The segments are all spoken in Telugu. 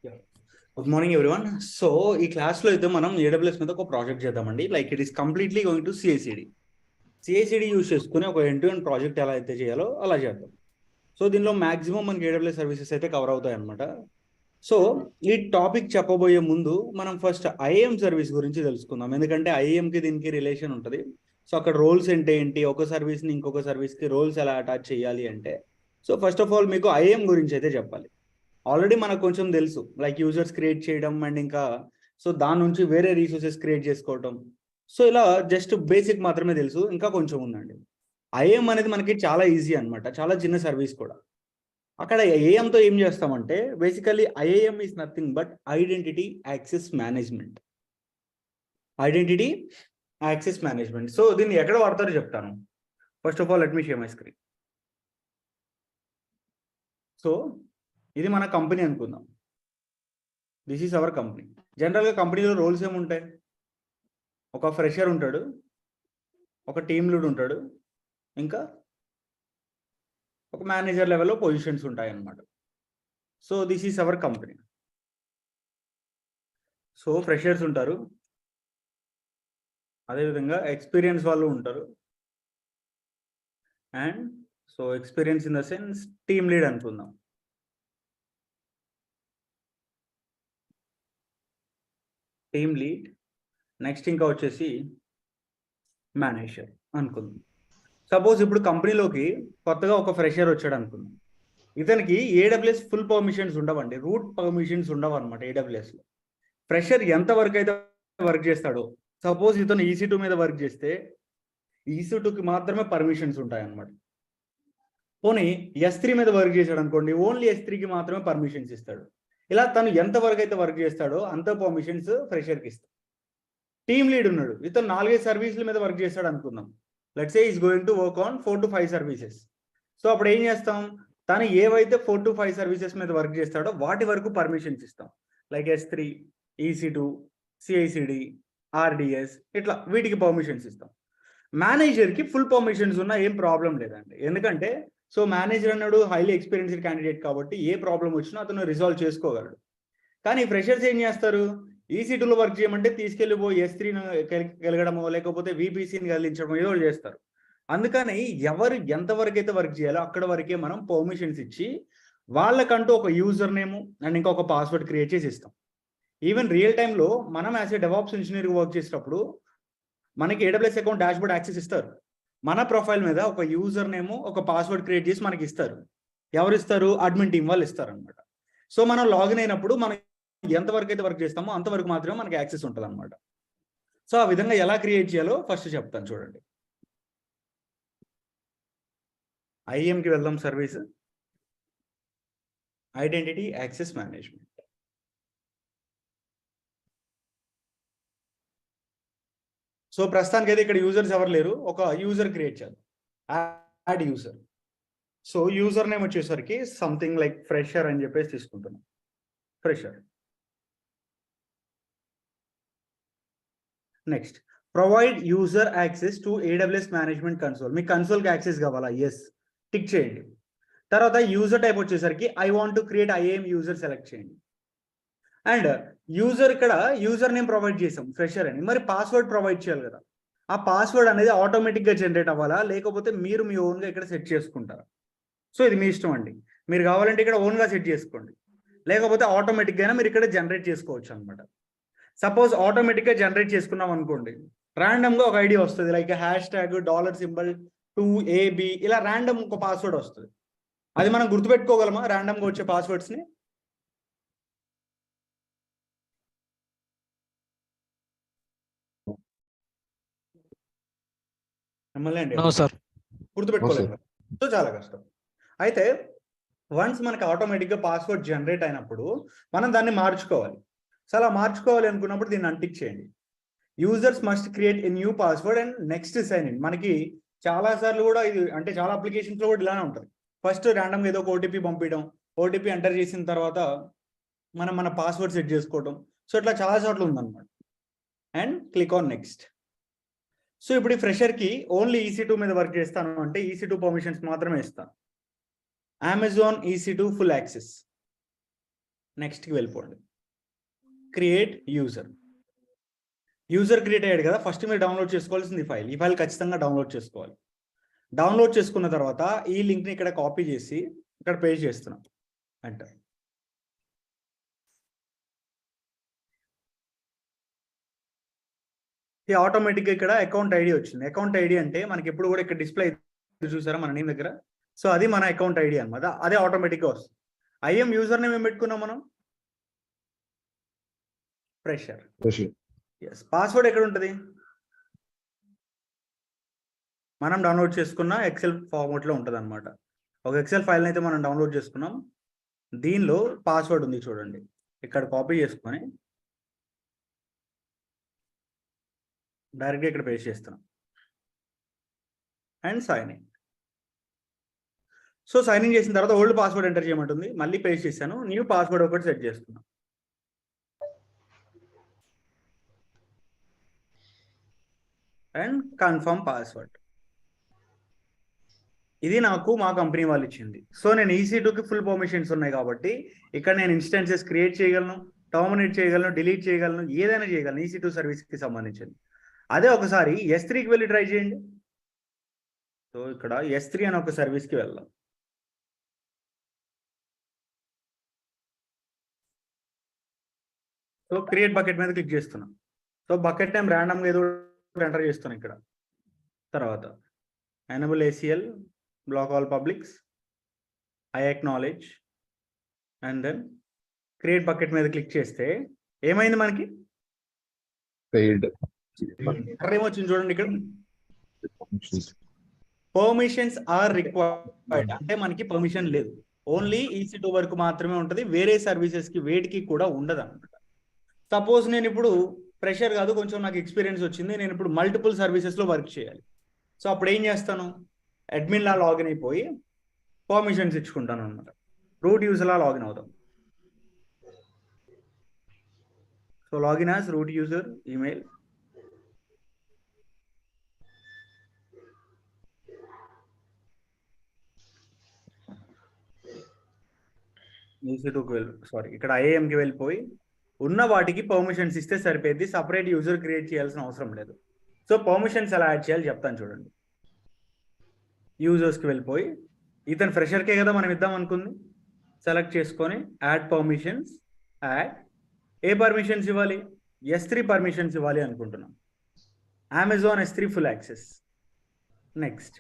Good morning everyone. సో ఈ క్లాస్లో అయితే మనం ఏడబ్ల్యూఎస్ మీద ఒక ప్రాజెక్ట్ చేద్దామండి. Like it is completely going to CICD use చేసుకుని ఒక ఎండ్ టు ఎండ్ ప్రాజెక్ట్ ఎలా అయితే చేయాలో అలా చేద్దాం. సో దీనిలో మాక్సిమం మనకి ఏడబ్ల్యూఎస్ సర్వీసెస్ అయితే కవర్ అవుతాయి అనమాట. సో ఈ టాపిక్ చెప్పబోయే ముందు మనం ఫస్ట్ ఐఏఎం సర్వీస్ గురించి తెలుసుకుందాం, ఎందుకంటే ఐఏఎంకి దీనికి రిలేషన్ ఉంటుంది. సో అక్కడ రోల్స్ అంటే ఏంటి, ఒక సర్వీస్ని ఇంకొక సర్వీస్కి రోల్స్ ఎలా అటాచ్ చేయాలి అంటే, సో ఫస్ట్ ఆఫ్ ఆల్ మీకు ఐఏఎం గురించి అయితే చెప్పాలి. ఆల్రెడీ మనకు కొంచెం తెలుసు, లైక్ యూజర్స్ క్రియేట్ చేయడం అండ్ ఇంకా సో దాని నుంచి వేరే రీసోర్సెస్ క్రియేట్ చేసుకోవటం. సో ఇలా జస్ట్ బేసిక్ మాత్రమే తెలుసు, ఇంకా కొంచెం ఉందండి. ఐఏఎం అనేది మనకి చాలా ఈజీ అనమాట, చాలా చిన్న సర్వీస్ కూడా. అక్కడ ఏఎంతో ఏం చేస్తామంటే basically IAM is nothing but identity access management. Identity access management. So దీన్ని ఎక్కడ వాడతారో చెప్తాను. First of all let me share my screen. So ఇది మన కంపెనీ అనుకుందాం. This is our company. జనరల్గా కంపెనీలో రోల్స్ ఏముంటాయి? ఒక ఫ్రెషర్ ఉంటాడు, ఒక టీమ్ లీడ్ ఉంటాడు, ఇంకా ఒక మేనేజర్ లెవెల్లో పొజిషన్స్ ఉంటాయి అన్నమాట. So this is our company. So freshers ఉంటారు, అదేవిధంగా ఎక్స్పీరియన్స్ వాళ్ళు ఉంటారు, and so experience in the sense team lead అనుకుందాం. టీమ్ లీడ్, నెక్స్ట్ ఇంకా వచ్చేసి మేనేజర్ అనుకుందాం. సపోజ్ ఇప్పుడు కంపెనీలోకి కొత్తగా ఒక ఫ్రెషర్ వచ్చాడు అనుకుందాం. ఇతనికి ఏడబ్ల్యూఎస్ ఫుల్ పర్మిషన్స్ ఉండవండి, రూట్ పర్మిషన్స్ ఉండవు అనమాట ఏడబ్ల్యూఎస్లో. ఫ్రెషర్ ఎంతవరకు అయితే వర్క్ చేస్తాడో, సపోజ్ ఇతను EC2 మీద వర్క్ చేస్తే EC2కి మాత్రమే పర్మిషన్స్ ఉంటాయి అన్నమాట. పోనీ S3 మీద వర్క్ చేశాడు అనుకోండి, ఓన్లీ S3కి మాత్రమే పర్మిషన్స్ ఇస్తాడు. ఇలా తను ఎంతవరకు అయితే వర్క్ చేస్తాడో అంత పర్మిషన్స్ ఫ్రెషర్కి ఇస్తాడు. టీమ్ లీడ్ ఉన్నాడు, ఇతను 4-5 సర్వీసుల మీద వర్క్ చేస్తాడు అనుకుందాం. Let's say is going to work on 4 to 5 services. So అప్పుడు ఏం చేస్తాం, తను ఏవైతే 4 to 5 సర్వీసెస్ మీద వర్క్ చేస్తాడో వాటి వరకు పర్మిషన్స్ ఇస్తాం. Like S3, EC2, CICD, RDS, ఇట్లా వీటికి పర్మిషన్స్ ఇస్తాం. మేనేజర్కి ఫుల్ పర్మిషన్స్ ఉన్నా ఏం ప్రాబ్లం లేదండి, ఎందుకంటే సో మేనేజర్ అన్నాడు హైలీ ఎక్స్పీరియన్స్డ్ క్యాండిడేట్ కాబట్టి ఏ ప్రాబ్లం వచ్చినా అతను రిజాల్వ్ చేసుకోగలడు. కానీ ఫ్రెషర్స్ ఏం చేస్తారు, EC2లో వర్క్ చేయమంటే తీసుకెళ్ళిపోయి S3ని కలగడమో లేకపోతే VPCని కదిలించడమో ఏదో చేస్తారు. అందుకని ఎవరు ఎంతవరకు అయితే వర్క్ చేయాలో అక్కడ వరకే మనం పర్మిషన్స్ ఇచ్చి వాళ్ళకంటూ ఒక యూజర్ నేమ్ అండ్ ఇంకా ఒక పాస్వర్డ్ క్రియేట్ చేసి ఇస్తాం. ఈవెన్ రియల్ టైంలో మనం యాజ్ ఏ డెవాప్స్ ఇంజనీర్గా వర్క్ చేసేటప్పుడు మనకి AWS అకౌంట్ డాష్బోర్డ్ యాక్సెస్ ఇస్తారు. మన ప్రొఫైల్ మీద ఒక యూజర్ నేమ్ ఒక పాస్వర్డ్ క్రియేట్ చేసి మనకి ఇస్తారు. ఎవరు ఇస్తారు? అడ్మిన్ టీం వాళ్ళు ఇస్తారు అనమాట. సో మనం లాగిన్ అయినప్పుడు మనం ఎంతవరకు అయితే వర్క్ చేస్తామో అంతవరకు మాత్రమే మనకి యాక్సెస్ ఉంటుంది అనమాట. సో ఆ విధంగా ఎలా క్రియేట్ చేయాలో ఫస్ట్ చెప్తాను చూడండి. ఐఎంకి వెళ్దాం. Service identity access management. So ప్రస్తుతానికి అయితే ఇక్కడ యూజర్స్ ఎవరు లేరు, ఒక యూజర్ క్రియేట్ చేద్దాం. Add user. So user name వచ్చేసరికి సంథింగ్ లైక్ ఫ్రెషర్ అని చెప్పేసి తీసుకుంటున్నాం. Fresher. Next provide user access to AWS management console. మీకు కన్సోల్కి యాక్సెస్ కావాలా? ఎస్, టిక్ చేయండి. తర్వాత యూజర్ టైప్ వచ్చేసరికి I want to create IAM user select చేయండి. అండ్ యూజర్, ఇక్కడ యూజర్ నేమ్ ప్రొవైడ్ చేసాం ఫ్రెషర్ అని, మరి పాస్వర్డ్ ప్రొవైడ్ చేయాలి కదా. ఆ పాస్వర్డ్ అనేది ఆటోమేటిక్గా జనరేట్ అవ్వాలా లేకపోతే మీరు మీ ఓన్గా ఇక్కడ సెట్ చేసుకుంటారా? సో ఇది మీ ఇష్టం అండి. మీరు కావాలంటే ఇక్కడ ఓన్గా సెట్ చేసుకోండి, లేకపోతే ఆటోమేటిక్గా మీరు ఇక్కడ జనరేట్ చేసుకోవచ్చు అనమాట. సపోజ్ ఆటోమేటిక్గా జనరేట్ చేసుకున్నాం అనుకోండి, ర్యాండమ్గా ఒక ఐడియా వస్తుంది, లైక్ $$ 2AB, ఇలా ర్యాండమ్ ఒక పాస్వర్డ్ వస్తుంది. అది మనం గుర్తుపెట్టుకోగలమా ర్యాండమ్గా వచ్చే పాస్వర్డ్స్ని? మిమ్మల్ని గుర్తుపెట్టుకోలేము. సో చాలా కష్టం. అయితే వన్స్ మనకి ఆటోమేటిక్గా పాస్వర్డ్ జనరేట్ అయినప్పుడు మనం దాన్ని మార్చుకోవాలి. సో అలా మార్చుకోవాలి అనుకున్నప్పుడు దీన్ని అన్టిక్ చేయండి. Users must create a new password and next sign in. మనకి చాలా సార్లు కూడా ఇది, అంటే చాలా అప్లికేషన్స్లో కూడా ఇలానే ఉంటుంది. ఫస్ట్ ర్యాండమ్గా ఏదో ఒక OTP పంపించడం, OTP ఎంటర్ చేసిన తర్వాత మనం మన పాస్వర్డ్ సెట్ చేసుకోవడం. సో ఇట్లా చాలా చోట్ల ఉందన్నమాట. And click on next. So ఇప్పుడు ఈ ఫ్రెషర్కి ఓన్లీ EC2 మీద వర్క్ చేస్తాను అంటే EC2 పర్మిషన్స్ మాత్రమే ఇస్తాను. Amazon EC2 full access. నెక్స్ట్కి వెళ్ళిపోండి. Create user. యూజర్ క్రియేట్ అయ్యాడు కదా, ఫస్ట్ మీరు డౌన్లోడ్ చేసుకోవాల్సింది ఈ ఫైల్ ఖచ్చితంగా డౌన్లోడ్ చేసుకోవాలి. డౌన్లోడ్ చేసుకున్న తర్వాత ఈ లింక్ని ఇక్కడ కాపీ చేసి ఇక్కడ పేస్ట్ చేస్తున్నాం. ఎంటర్. ఈ ఆటోమేటిక్గా ఇక్కడ అకౌంట్ ఐడి వచ్చింది. అకౌంట్ ఐడి అంటే మనకి ఎప్పుడు కూడా ఇక్కడ డిస్ప్లే చూసారా మన నేమ్ దగ్గర, సో అది మన అకౌంట్ ఐడి అనమాట. అదే ఆటోమేటిక్గా వస్తుంది. ఐఎం యూజర్ నేమ్ ఏం పెట్టుకున్నాం మనం? ఫ్రెషర్. ఎస్. పాస్వర్డ్ ఎక్కడ ఉంటుంది? మనం డౌన్లోడ్ చేసుకున్న ఎక్సెల్ ఫార్మాట్లో ఉంటుంది అనమాట. ఒక ఎక్సెల్ ఫైల్ని అయితే మనం డౌన్లోడ్ చేసుకున్నాం. దీనిలో పాస్వర్డ్ ఉంది చూడండి, ఇక్కడ కాపీ చేసుకొని డైరెక్ట్గా ఇక్కడ పేస్ట్ చేస్తున్నాం and sign in. So sign in చేసిన తర్వాత ఓల్డ్ పాస్వర్డ్ ఎంటర్ చేయమంటుంది, మళ్ళీ పేస్ట్ చేశాను, న్యూ పాస్వర్డ్ ఒకటి సెట్ చేసుకున్నాం అండ్ కన్ఫర్మ్ పాస్వర్డ్. ఇది నాకు మా కంపెనీ వాళ్ళు ఇచ్చింది. సో నేను EC2కి ఫుల్ పర్మిషన్స్ ఉన్నాయి కాబట్టి ఇక్కడ నేను ఇన్స్టెన్సెస్ క్రియేట్ చేయగలను, టర్మినేట్ చేయగలను, డిలీట్ చేయగలను, ఏదైనా చేయగలను EC2 సర్వీస్కి సంబంధించింది. అదే ఒకసారి S3కి వెళ్ళి ట్రై చేయండి. సో ఇక్కడ S3 అనే ఒక సర్వీస్కి వెళ్దాం. సో క్రియేట్ బకెట్ మీద క్లిక్ చేస్తున్నాం. సో బకెట్ నేమ్ ర్యాండమ్గా ఏదో ఎంటర్ చేస్తున్నాం ఇక్కడ. తర్వాత enable ACL, block all publics, I acknowledge and then create bucket మీద క్లిక్ చేస్తే ఏమైంది మనకి? ఏమొచ్చింది చూడండి ఇక్కడ, పర్మిషన్స్ ఆర్ రిక్వైర్డ్. అంటే మనకి పర్మిషన్ లేదు, ఓన్లీ EC2 వరకు మాత్రమే ఉంటుంది, వేరే సర్వీసెస్కి వేటికి కూడా ఉండదు అనమాట. సపోజ్ నేను ఇప్పుడు ఫ్రెషర్ కాదు, కొంచెం నాకు ఎక్స్పీరియన్స్ వచ్చింది, నేను ఇప్పుడు మల్టిపుల్ సర్వీసెస్లో వర్క్ చేయాలి. సో అప్పుడు ఏం చేస్తాను? అడ్మిన్లా లాగిన్ అయిపోయి పర్మిషన్స్ ఇచ్చుకుంటాను అనమాట. రూట్ యూజర్లా లాగిన్ అవుతాం. So login as root user, email. EC2కి ఇక్కడ IAMకి వెళ్ళిపోయి ఉన్న వాటికి పర్మిషన్స్ ఇస్తే సరిపోయింది, సపరేట్ యూజర్ క్రియేట్ చేయాల్సిన అవసరం లేదు. సో పర్మిషన్స్ ఎలా యాడ్ చేయాలి చెప్తాను చూడండి. యూజర్స్కి వెళ్ళిపోయి ఇతను ఫ్రెషర్కే కదా మనం ఇద్దాం అనుకుంది, సెలెక్ట్ చేసుకొని యాడ్ పర్మిషన్స్, యాడ్. ఏ పర్మిషన్స్ ఇవ్వాలి? S3 పర్మిషన్స్ ఇవ్వాలి అనుకుంటున్నాం. Amazon S3 full access. Next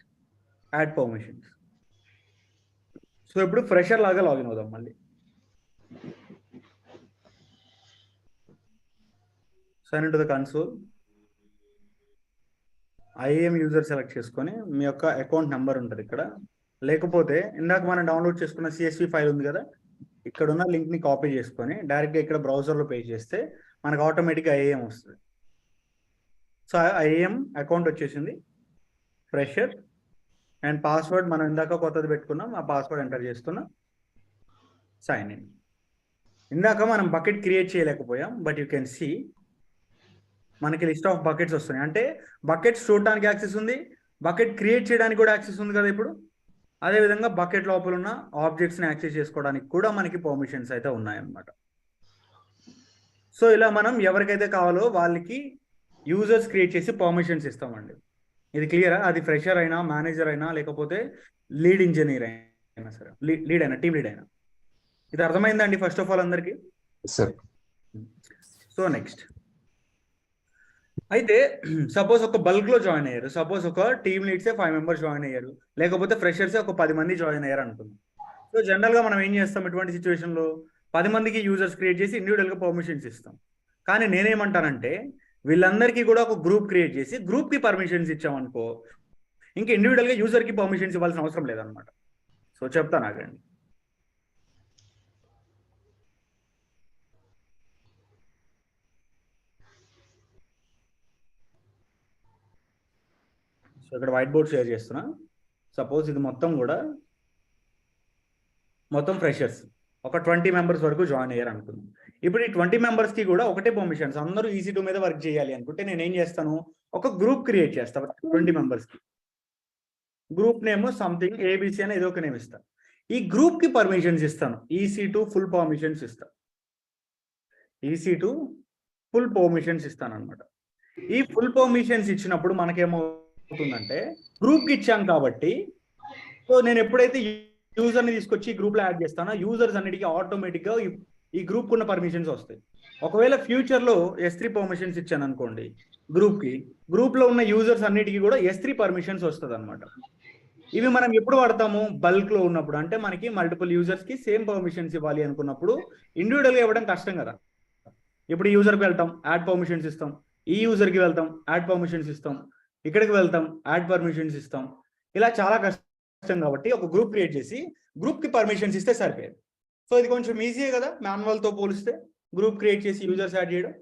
add permissions. So ఇప్పుడు ఫ్రెషర్ లాగా లాగిన్ అవుదాం మళ్ళీ. Sign in to the console. IAM user select చేసుకొని మీ యొక్క అకౌంట్ నెంబర్ ఉంటుంది ఇక్కడ, లేకపోతే ఇందాక మనం డౌన్లోడ్ చేసుకున్న CSV ఫైల్ ఉంది కదా, ఇక్కడ ఉన్న లింక్ని కాపీ చేసుకొని డైరెక్ట్గా ఇక్కడ బ్రౌజర్లో పే చేస్తే మనకు ఆటోమేటిక్గా IAM వస్తుంది. సో IAM అకౌంట్ వచ్చేసింది, ఫ్రెషర్ అండ్ పాస్వర్డ్ మనం ఇందాక కొత్తది పెట్టుకున్నాం, ఆ పాస్వర్డ్ ఎంటర్ చేస్తున్నాం, సైన్ ఇన్. ఇందాక మనం బకెట్ క్రియేట్ చేయలేకపోయాం, బట్ యూ కెన్ సీ మనకి లిస్ట్ ఆఫ్ బకెట్స్ వస్తున్నాయి. అంటే బకెట్స్ చూడడానికి యాక్సెస్ ఉంది, బకెట్ క్రియేట్ చేయడానికి కూడా యాక్సెస్ ఉంది కదా ఇప్పుడు. అదేవిధంగా బకెట్ లోపల ఉన్న ఆబ్జెక్ట్స్ని యాక్సెస్ చేసుకోవడానికి కూడా మనకి పర్మిషన్స్ అయితే ఉన్నాయన్నమాట. సో ఇలా మనం ఎవరికైతే కావాలో వాళ్ళకి యూజర్స్ క్రియేట్ చేసి పర్మిషన్స్ ఇస్తామండి. ఇది క్లియరా? అది ఫ్రెషర్ అయినా, మేనేజర్ అయినా, లేకపోతే లీడ్ ఇంజనీర్ అయినా సరే, లీడ్ అయినా, టీమ్ లీడ్ అయినా. ఇది అర్థమైందండి ఫస్ట్ ఆఫ్ ఆల్ అందరికీ? సో నెక్స్ట్ అయితే సపోజ్ ఒక బల్క్లో జాయిన్ అయ్యారు, సపోజ్ ఒక టీమ్ లీడ్సే 5 మెంబర్స్ జాయిన్ అయ్యారు, లేకపోతే ఫ్రెషర్సే ఒక 10 మంది జాయిన్ అయ్యారు అనుకుందాం. సో జనరల్గా మనం ఏం చేస్తాం ఇటువంటి సిచ్యువేషన్లో? 10 మందికి యూజర్స్ క్రియేట్ చేసి ఇండివిజువల్గా పర్మిషన్స్ ఇస్తాం. కానీ నేనేమంటానంటే వీళ్ళందరికీ కూడా ఒక గ్రూప్ క్రియేట్ చేసి గ్రూప్కి పర్మిషన్స్ ఇచ్చామనుకో, ఇంకా ఇండివిజువల్గా యూజర్కి పర్మిషన్స్ ఇవ్వాల్సిన అవసరం లేదనమాట. సో చెప్తాను ఆగండి. సో ఇక్కడ వైట్ బోర్డ్ షేర్ చేస్తున్నా. సపోజ్ ఇది మొత్తం ఫ్రెషర్స్ ఒక 20 మెంబర్స్ వరకు జాయిన్ అయ్యారు అనుకుందాం. ఇప్పుడు ఈ 20 మెంబర్స్కి కూడా ఒకటే పర్మిషన్స్, అందరూ EC2 మీద వర్క్ చేయాలి అనుకుంటే నేను ఏం చేస్తాను? ఒక గ్రూప్ క్రియేట్ చేస్తాను 20 మెంబర్స్కి. గ్రూప్ నేమ్ సంథింగ్ ABC అని ఏదో ఒక నేమ్ ఇస్తాను. ఈ గ్రూప్కి పర్మిషన్స్ ఇస్తాను, EC2 ఫుల్ పర్మిషన్స్ ఇస్తాను. EC2 ఫుల్ పర్మిషన్స్ ఇస్తాను అనమాట. ఈ ఫుల్ పర్మిషన్స్ ఇచ్చినప్పుడు మనకేమవుతుందంటే గ్రూప్కి ఇచ్చాం కాబట్టి, సో నేను ఎప్పుడైతే యూజర్ని తీసుకొచ్చి గ్రూప్లో యాడ్ చేస్తానో యూజర్స్ అన్నిటికీ ఆటోమేటిక్గా ఈ గ్రూప్ ఉన్న పర్మిషన్స్ వస్తాయి. ఒకవేళ ఫ్యూచర్లో S3 పర్మిషన్స్ ఇచ్చాను అనుకోండి గ్రూప్కి, గ్రూప్లో ఉన్న యూజర్స్ అన్నిటికీ కూడా S3 పర్మిషన్స్ వస్తుంది అనమాట. ఇవి మనం ఎప్పుడు వాడతాము? బల్క్లో ఉన్నప్పుడు, అంటే మనకి మల్టిపుల్ యూజర్స్కి సేమ్ పర్మిషన్స్ ఇవ్వాలి అనుకున్నప్పుడు. ఇండివిజువల్గా ఇవ్వడం కష్టం కదా. ఇప్పుడు ఈ యూజర్కి వెళ్తాం, యాడ్ పర్మిషన్స్ ఇస్తాం, ఈ యూజర్కి వెళ్తాం, యాడ్ పర్మిషన్స్ ఇస్తాం, ఇక్కడికి వెళ్తాం, యాడ్ పర్మిషన్స్ ఇస్తాం. ఇలా చాలా కష్టం కాబట్టి ఒక గ్రూప్ క్రియేట్ చేసి గ్రూప్కి పర్మిషన్స్ ఇస్తే సరిపోయేది. సో ఇది కొంచెం ఈజీయే కదా మాన్యువల్తో పోలిస్తే, గ్రూప్ క్రియేట్ చేసి యూజర్స్ యాడ్ చేయడం.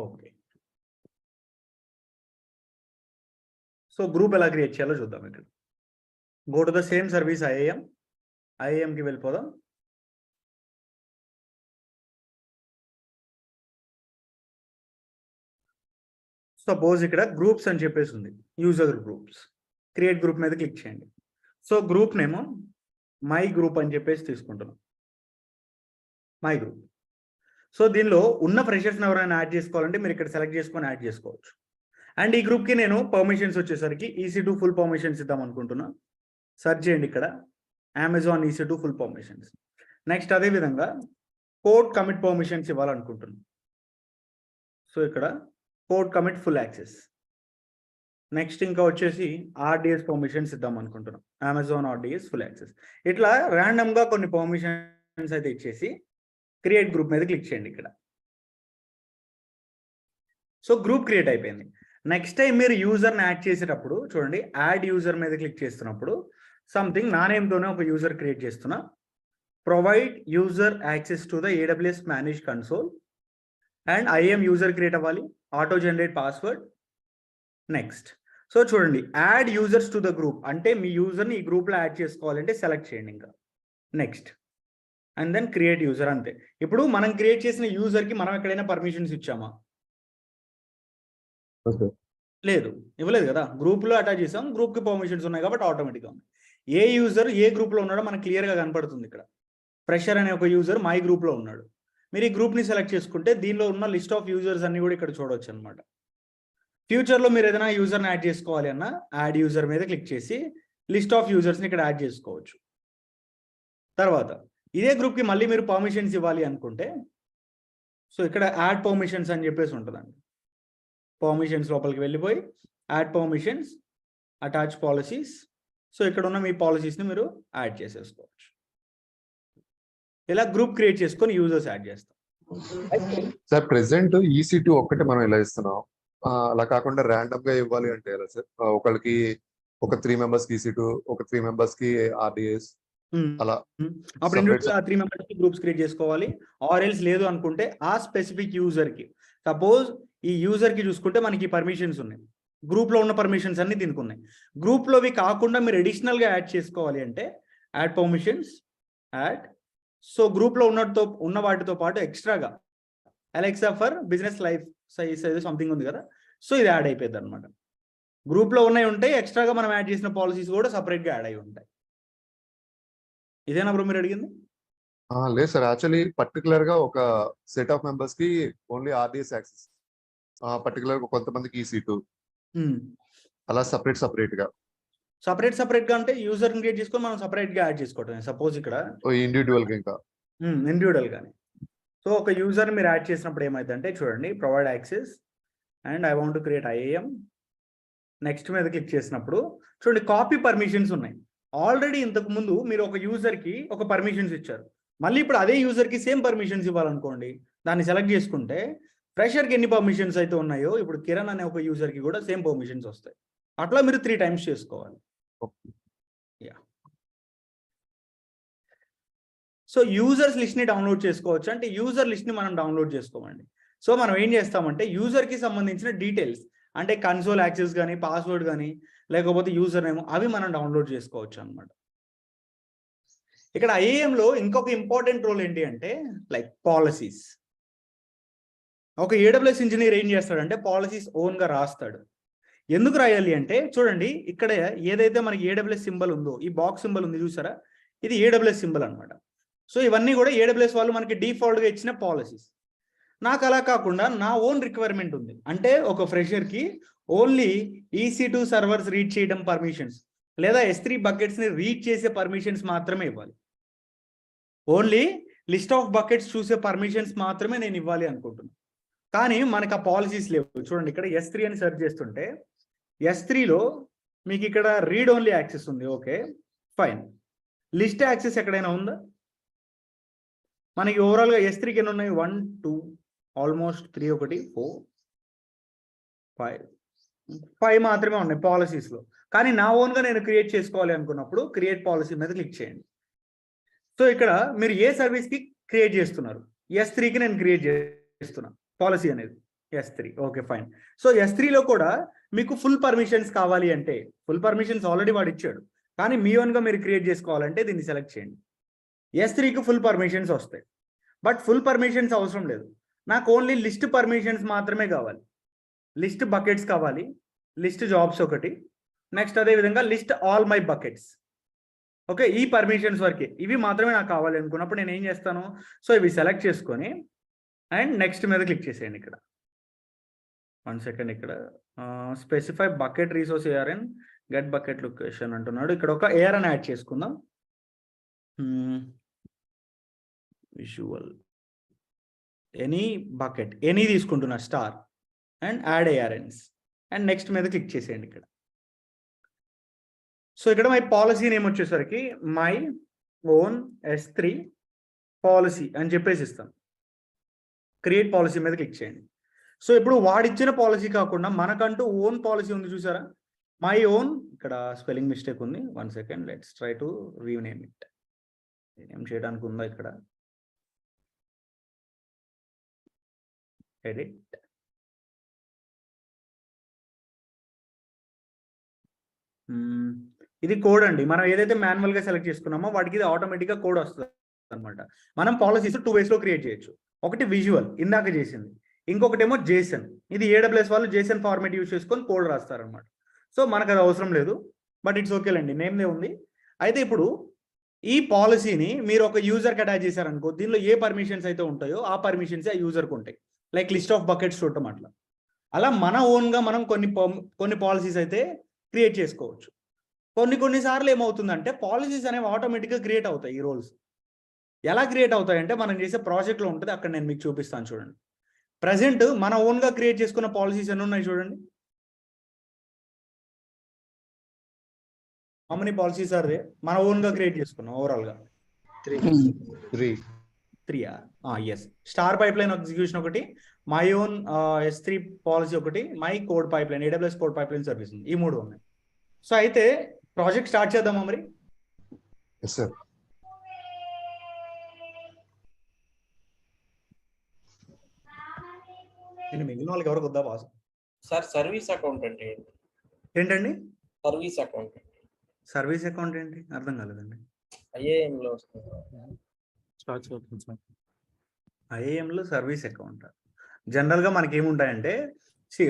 ఓకే, సో గ్రూప్ ఎలా క్రియేట్ చేయాలో చూద్దాం. ఇక్కడ go to the same service ఐఏఎంకి వెళ్ళిపోదాం. సపోజ్ ఇక్కడ గ్రూప్స్ అని చెప్పేసి ఉంది, యూజర్ గ్రూప్స్. క్రియేట్ గ్రూప్ మీద క్లిక్ చేయండి. So group name my group అని చెప్పేసి తీసుకుంటున్నాం, మై గ్రూప్. సో దీనిలో ఉన్న ఫ్రెషర్స్ని ఎవరైనా యాడ్ చేసుకోవాలంటే మీరు ఇక్కడ సెలెక్ట్ చేసుకొని యాడ్ చేసుకోవచ్చు. అండ్ ఈ గ్రూప్కి నేను పర్మిషన్స్ వచ్చేసరికి EC2 ఫుల్ పర్మిషన్స్ ఇద్దాం అనుకుంటున్నా. సెర్చ్ చేయండి ఇక్కడ Amazon EC2 full permissions. Next అదేవిధంగా కోడ్ కమిట్ పర్మిషన్స్ ఇవ్వాలనుకుంటున్నాను. సో ఇక్కడ code commit full access. Next ఇంకా వచ్చేసి RDS పర్మిషన్స్ ఇద్దాం అనుకుంటున్నాం, అమెజాన్ RDS ఫుల్ యాక్సెస్. ఇట్లా ర్యాండమ్గా కొన్ని పర్మిషన్స్ అయితే ఇచ్చేసి క్రియేట్ గ్రూప్ మీద క్లిక్ చేయండి ఇక్కడ. సో గ్రూప్ క్రియేట్ అయిపోయింది. నెక్స్ట్ టైం మీరు యూజర్ని యాడ్ చేసేటప్పుడు చూడండి, యాడ్ యూజర్ మీద క్లిక్ చేస్తున్నప్పుడు సంథింగ్ నా నేమ్తోనే ఒక యూజర్ క్రియేట్ చేస్తున్నా. Provide user access to the AWS manage console and IAM user create అవ్వాలి, auto generate password. Next so చూడండి, add users to the group అంటే మీ యూజర్ని ఈ గ్రూప్లో యాడ్ చేసుకోవాలంటే సెలెక్ట్ చేయండి ఇంకా. Next and then create user, అంతే. ఇప్పుడు మనం క్రియేట్ చేసిన యూజర్కి మనం ఎక్కడైనా పర్మిషన్స్ ఇచ్చామా? లేదు, ఇవ్వలేదు కదా. గ్రూప్లో అటాచ్ చేసాం, గ్రూప్కి పర్మిషన్స్ ఉన్నాయి కాబట్టి ఆటోమేటిక్గా ఉంది. ఏ యూజర్ ఏ గ్రూప్లో ఉన్నాడో మనకు క్లియర్గా కనపడుతుంది ఇక్కడ. ఫ్రెషర్ అనే ఒక యూజర్ మై గ్రూప్లో ఉన్నాడు. మీరు ఈ గ్రూప్ని సెలెక్ట్ చేసుకుంటే దీనిలో ఉన్న లిస్ట్ ఆఫ్ యూజర్స్ అన్ని కూడా ఇక్కడ చూడవచ్చు అనమాట. ఫ్యూచర్లో మీరు ఏదైనా యూజర్ని యాడ్ చేసుకోవాలి అన్న యాడ్ యూజర్ మీద క్లిక్ చేసి లిస్ట్ ఆఫ్ యూజర్స్ని ఇక్కడ యాడ్ చేసుకోవచ్చు. తర్వాత ఇదే గ్రూప్కి మళ్ళీ మీరు పర్మిషన్స్ ఇవ్వాలి అనుకుంటే సో ఇక్కడ యాడ్ పర్మిషన్స్ అని చెప్పేసి ఉంటుందండి. పర్మిషన్స్ లోపలికి వెళ్ళిపోయి add permissions, attach policies. So ఇక్కడ ఉన్న మీ పాలసీస్ని మీరు యాడ్ చేసేసుకోవచ్చు. ఇలా గ్రూప్ క్రియేట్ చేసుకొని యూజర్స్ యాడ్ చేస్తాం. సార్ ప్రెసెంట్ EC2 ఒక్కటే మనం ఇలా ఇస్తున్నాం, అలా కాకుండా ర్యాండమ్ గా ఇవ్వాలి అంటే ఎలా సార్? ఒకరికి ఒక 3 members కి EC2, ఒక 3 members కి RDS అలా. అప్పుడు ఇండివిజువల్ 3 members కి గ్రూప్స్ క్రియేట్ చేసుకోవాలి. ఆర్ ఎల్స్ లేదు అనుకుంటే ఆ స్పెసిఫిక్ యూజర్ కి, సపోజ్ ఈ యూజర్ కి చూసుకుంటే మనకి పర్మిషన్స్ ఉన్నాయి, గ్రూప్ లో ఉన్న పర్మిషన్స్ అన్ని దీనికి ఉన్నాయి. గ్రూప్ లోవి కాకుండా మీరు అడిషనల్ గా యాడ్ చేసుకోవాలి అంటే add permissions, add. So group లో ఉన్న వాటితో పాటు ఎక్స్ట్రాగా Alexa for business life size something ఉంది కదా, సో ఇది యాడ్ అయిపోయింది అనమాట. గ్రూప్ లో ఉన్నాయి ఉంటాయి, ఎక్స్ట్రాగా మనం యాడ్ చేసిన పాలసీస్ కూడా సపరేట్ గా యాడ్ అయి ఉంటాయి. ఇదేనా బ్రో మీరు అడిగింది? లేదు సార్, యాక్చువల్లీ పర్టికులర్ గా ఒక సెట్ ఆఫ్ మెంబర్స్ కి ఓన్లీ RDS యాక్సెస్, పర్టికులర్ గా కొంతమందికి EC2 అలా సపరేట్ గా అంటే యూజర్ క్రియేట్ చేసుకొని మనం సపరేట్ గా యాడ్ చేసుకోవటం. సపోజ్ ఇక్కడ ఇండివిజువల్ గా ఇంకా ఇండివిజువల్ గానే. సో ఒక యూజర్ మీరు యాడ్ చేసినప్పుడు ఏమైందంటే చూడండి, provide access and I want to create IAM. Next మీద క్లిక్ చేసినప్పుడు చూడండి కాపీ పర్మిషన్స్ ఉన్నాయి. ఆల్రెడీ ఇంతకు ముందు మీరు ఒక యూజర్కి ఒక పర్మిషన్స్ ఇచ్చారు, మళ్ళీ ఇప్పుడు అదే యూజర్కి సేమ్ పర్మిషన్స్ ఇవ్వాలనుకోండి, దాన్ని సెలెక్ట్ చేసుకుంటే ఫ్రెషర్కి ఎన్ని పర్మిషన్స్ అయితే ఉన్నాయో ఇప్పుడు కిరణ్ అనే ఒక యూజర్కి కూడా సేమ్ పర్మిషన్స్ వస్తాయి. అట్లా మీరు 3 times చేసుకోవాలి. యా. సో యూజర్స్ లిస్ట్ని డౌన్లోడ్ చేసుకోవచ్చు అంటే యూజర్ లిస్ట్ని మనం డౌన్లోడ్ చేసుకోమండి. సో మనం ఏం చేస్తామంటే యూజర్కి సంబంధించిన డీటెయిల్స్ అంటే కన్సోల్ యాక్సెస్ కానీ, పాస్వర్డ్ కానీ, లేకపోతే యూజర్ నేమ్, అవి మనం డౌన్లోడ్ చేసుకోవచ్చు అనమాట. ఇక్కడ IAMలో ఇంకొక ఇంపార్టెంట్ రోల్ ఏంటి అంటే లైక్ పాలసీస్. ఒక AWS ఇంజనీర్ ఏం చేస్తాడంటే పాలసీస్ ఓన్గా రాస్తాడు. ఎందుకు రాయాలి అంటే చూడండి, ఇక్కడ ఏదైతే మనకి AWS సింబల్ ఉందో, ఈ బాక్స్ సింబల్ ఉంది చూసారా, ఇది AWS సింబల్ అనమాట. సో ఇవన్నీ కూడా AWS వాళ్ళు మనకి డిఫాల్ట్గా ఇచ్చిన పాలసీస్. నాకు అలా కాకుండా నా ఓన్ రిక్వైర్మెంట్ ఉంది. అంటే ఒక ఫ్రెషర్కి ఓన్లీ EC2 సర్వర్స్ రీడ్ చేయడం పర్మిషన్స్ లేదా S3 బకెట్స్ని రీడ్ చేసే పర్మిషన్స్ మాత్రమే ఇవ్వాలి. ఓన్లీ లిస్ట్ ఆఫ్ బకెట్స్ చూసే పర్మిషన్స్ మాత్రమే నేను ఇవ్వాలి అనుకుంటున్నాను. కానీ మనకు ఆ పాలసీస్ లేవు. చూడండి ఇక్కడ S3 అని సెర్చ్ చేస్తుంటే S3లో మీకు ఇక్కడ రీడ్ ఓన్లీ యాక్సెస్ ఉంది. Okay fine. లిస్ట్ యాక్సెస్ ఎక్కడైనా ఉందా? మనకి ఓవరాల్గా S3కి ఎన్ని ఉన్నాయి? 1 2 ఆల్మోస్ట్ 3 1 4 5 మాత్రమే ఉన్నాయి పాలసీస్లో. కానీ నా ఓన్గా నేను క్రియేట్ చేసుకోవాలి అనుకున్నప్పుడు క్రియేట్ పాలసీ మీద క్లిక్ చేయండి. సో ఇక్కడ మీరు ఏ సర్వీస్కి క్రియేట్ చేస్తున్నారు? S3కి నేను క్రియేట్ చేస్తున్నాను పాలసీ అనేది S3. Okay fine. సో S3లో కూడా మీకు ఫుల్ పర్మిషన్స్ కావాలి అంటే ఫుల్ పర్మిషన్స్ ఆల్రెడీ వాడు ఇచ్చాడు. కానీ మీ ఓన్గా మీరు క్రియేట్ చేసుకోవాలంటే దీన్ని సెలెక్ట్ చేయండి. S3కి ఫుల్ పర్మిషన్స్ వస్తాయి. బట్ ఫుల్ పర్మిషన్స్ అవసరం లేదు. నాకు ఓన్లీ లిస్ట్ పర్మిషన్స్ మాత్రమే కావాలి. లిస్ట్ బకెట్స్ కావాలి, లిస్ట్ జాబ్స్ ఒకటి, నెక్స్ట్ అదేవిధంగా list all my buckets. Okay ఈ పర్మిషన్స్ వరకే, ఇవి మాత్రమే నాకు కావాలి అనుకున్నప్పుడు నేను ఏం చేస్తాను? సో ఇవి సెలెక్ట్ చేసుకొని అండ్ నెక్స్ట్ మీద క్లిక్ చేసేయండి. ఇక్కడ 1 సెకండ్, ఇక్కడ specify bucket resource ARN get bucket location అంటున్నాడు. ఇక్కడ ఒక ARN యాడ్ చేసుకుందాం. విజువల్ ఎనీ బకెట్ ఎనీ తీసుకుంటున్నా star and add ARNs and next మీద క్లిక్ చేసేయండి. ఇక్కడ సో ఇక్కడ మై పాలసీ నేమ్ వచ్చేసరికి మై ఓన్ S3 పాలసీ అని చెప్పేసి ఇస్తాం. క్రియేట్ పాలసీ మీద క్లిక్ చేయండి. సో ఇప్పుడు వాడిచ్చిన పాలసీ కాకుండా మనకంటూ ఓన్ పాలసీ ఉంది చూసారా? మై ఓన్, ఇక్కడ స్పెల్లింగ్ మిస్టేక్ ఉంది. 1 second, let's try to rename it. Rename చేయడానికి ఉందా? ఇక్కడ ఎడిట్, ఇది కోడ్ అండి. మనం ఏదైతే మాన్యువల్గా సెలెక్ట్ చేసుకున్నామో వాటికి ఇది ఆటోమేటిక్గా కోడ్ వస్తుంది అనమాట. మనం పాలసీస్ 2 ways లో క్రియేట్ చేయొచ్చు. ఒకటి విజువల్ ఇందాక చేసింది, ఇంకొకటేమో JSON. ఇది AWS వాళ్ళు JSON ఫార్మేట్ యూజ్ చేసుకొని కోడ్ రాస్తారనమాట. సో మనకు అది అవసరం లేదు, బట్ ఇట్స్ ఓకేలండి, నేమ్దే ఉంది. అయితే ఇప్పుడు ఈ పాలసీని మీరు ఒక యూజర్కి అటాచ్ చేశారనుకో, దీనిలో ఏ పర్మిషన్స్ అయితే ఉంటాయో ఆ పర్మిషన్స్ ఆ యూజర్కి ఉంటాయి. లైక్ లిస్ట్ ఆఫ్ బకెట్స్ చూడటం అట్లా. అలా మన ఓన్గా మనం కొన్ని పాలసీస్ అయితే క్రియేట్ చేసుకోవచ్చు. కొన్నిసార్లు ఏమవుతుందంటే పాలసీస్ అనేవి ఆటోమేటిక్గా క్రియేట్ అవుతాయి. ఈ రోల్స్ ఎలా క్రియేట్ అవుతాయంటే మనం చేసే ప్రాజెక్ట్లో ఉంటుంది. అక్కడ నేను మీకు చూపిస్తాను చూడండి. ప్రజెంట్ మన ఓన్గా క్రియేట్ చేసుకున్న పాలసీస్ ఎన్ని ఉన్నాయి చూడండి. How many policies are they? మన ఓన్గా క్రియేట్ చేసుకున్నాం ఓవరాల్గా 3. Yes. Star pipeline execution ఒకటి, మై ఓన్ S3 పాలసీ ఒకటి, my code pipeline AWS code pipeline service ఉంది. ఈ 3 ఉన్నాయి. సో అయితే ప్రాజెక్ట్ స్టార్ట్ చేద్దామా మరి? Yes sir. నేను మిగిలిన వాళ్ళకి ఎవరికి వద్దా బాస్? సార్ సర్వీస్ అకౌంట్ అంటే ఏంటండి? Service account. సర్వీస్ అకౌంట్ ఏంటి? అర్థం కాలేదండి. IAM-లో వస్తుంది. IAM-లో సర్వీస్ అకౌంట్ జనరల్గా మనకి ఏముంటాయంటే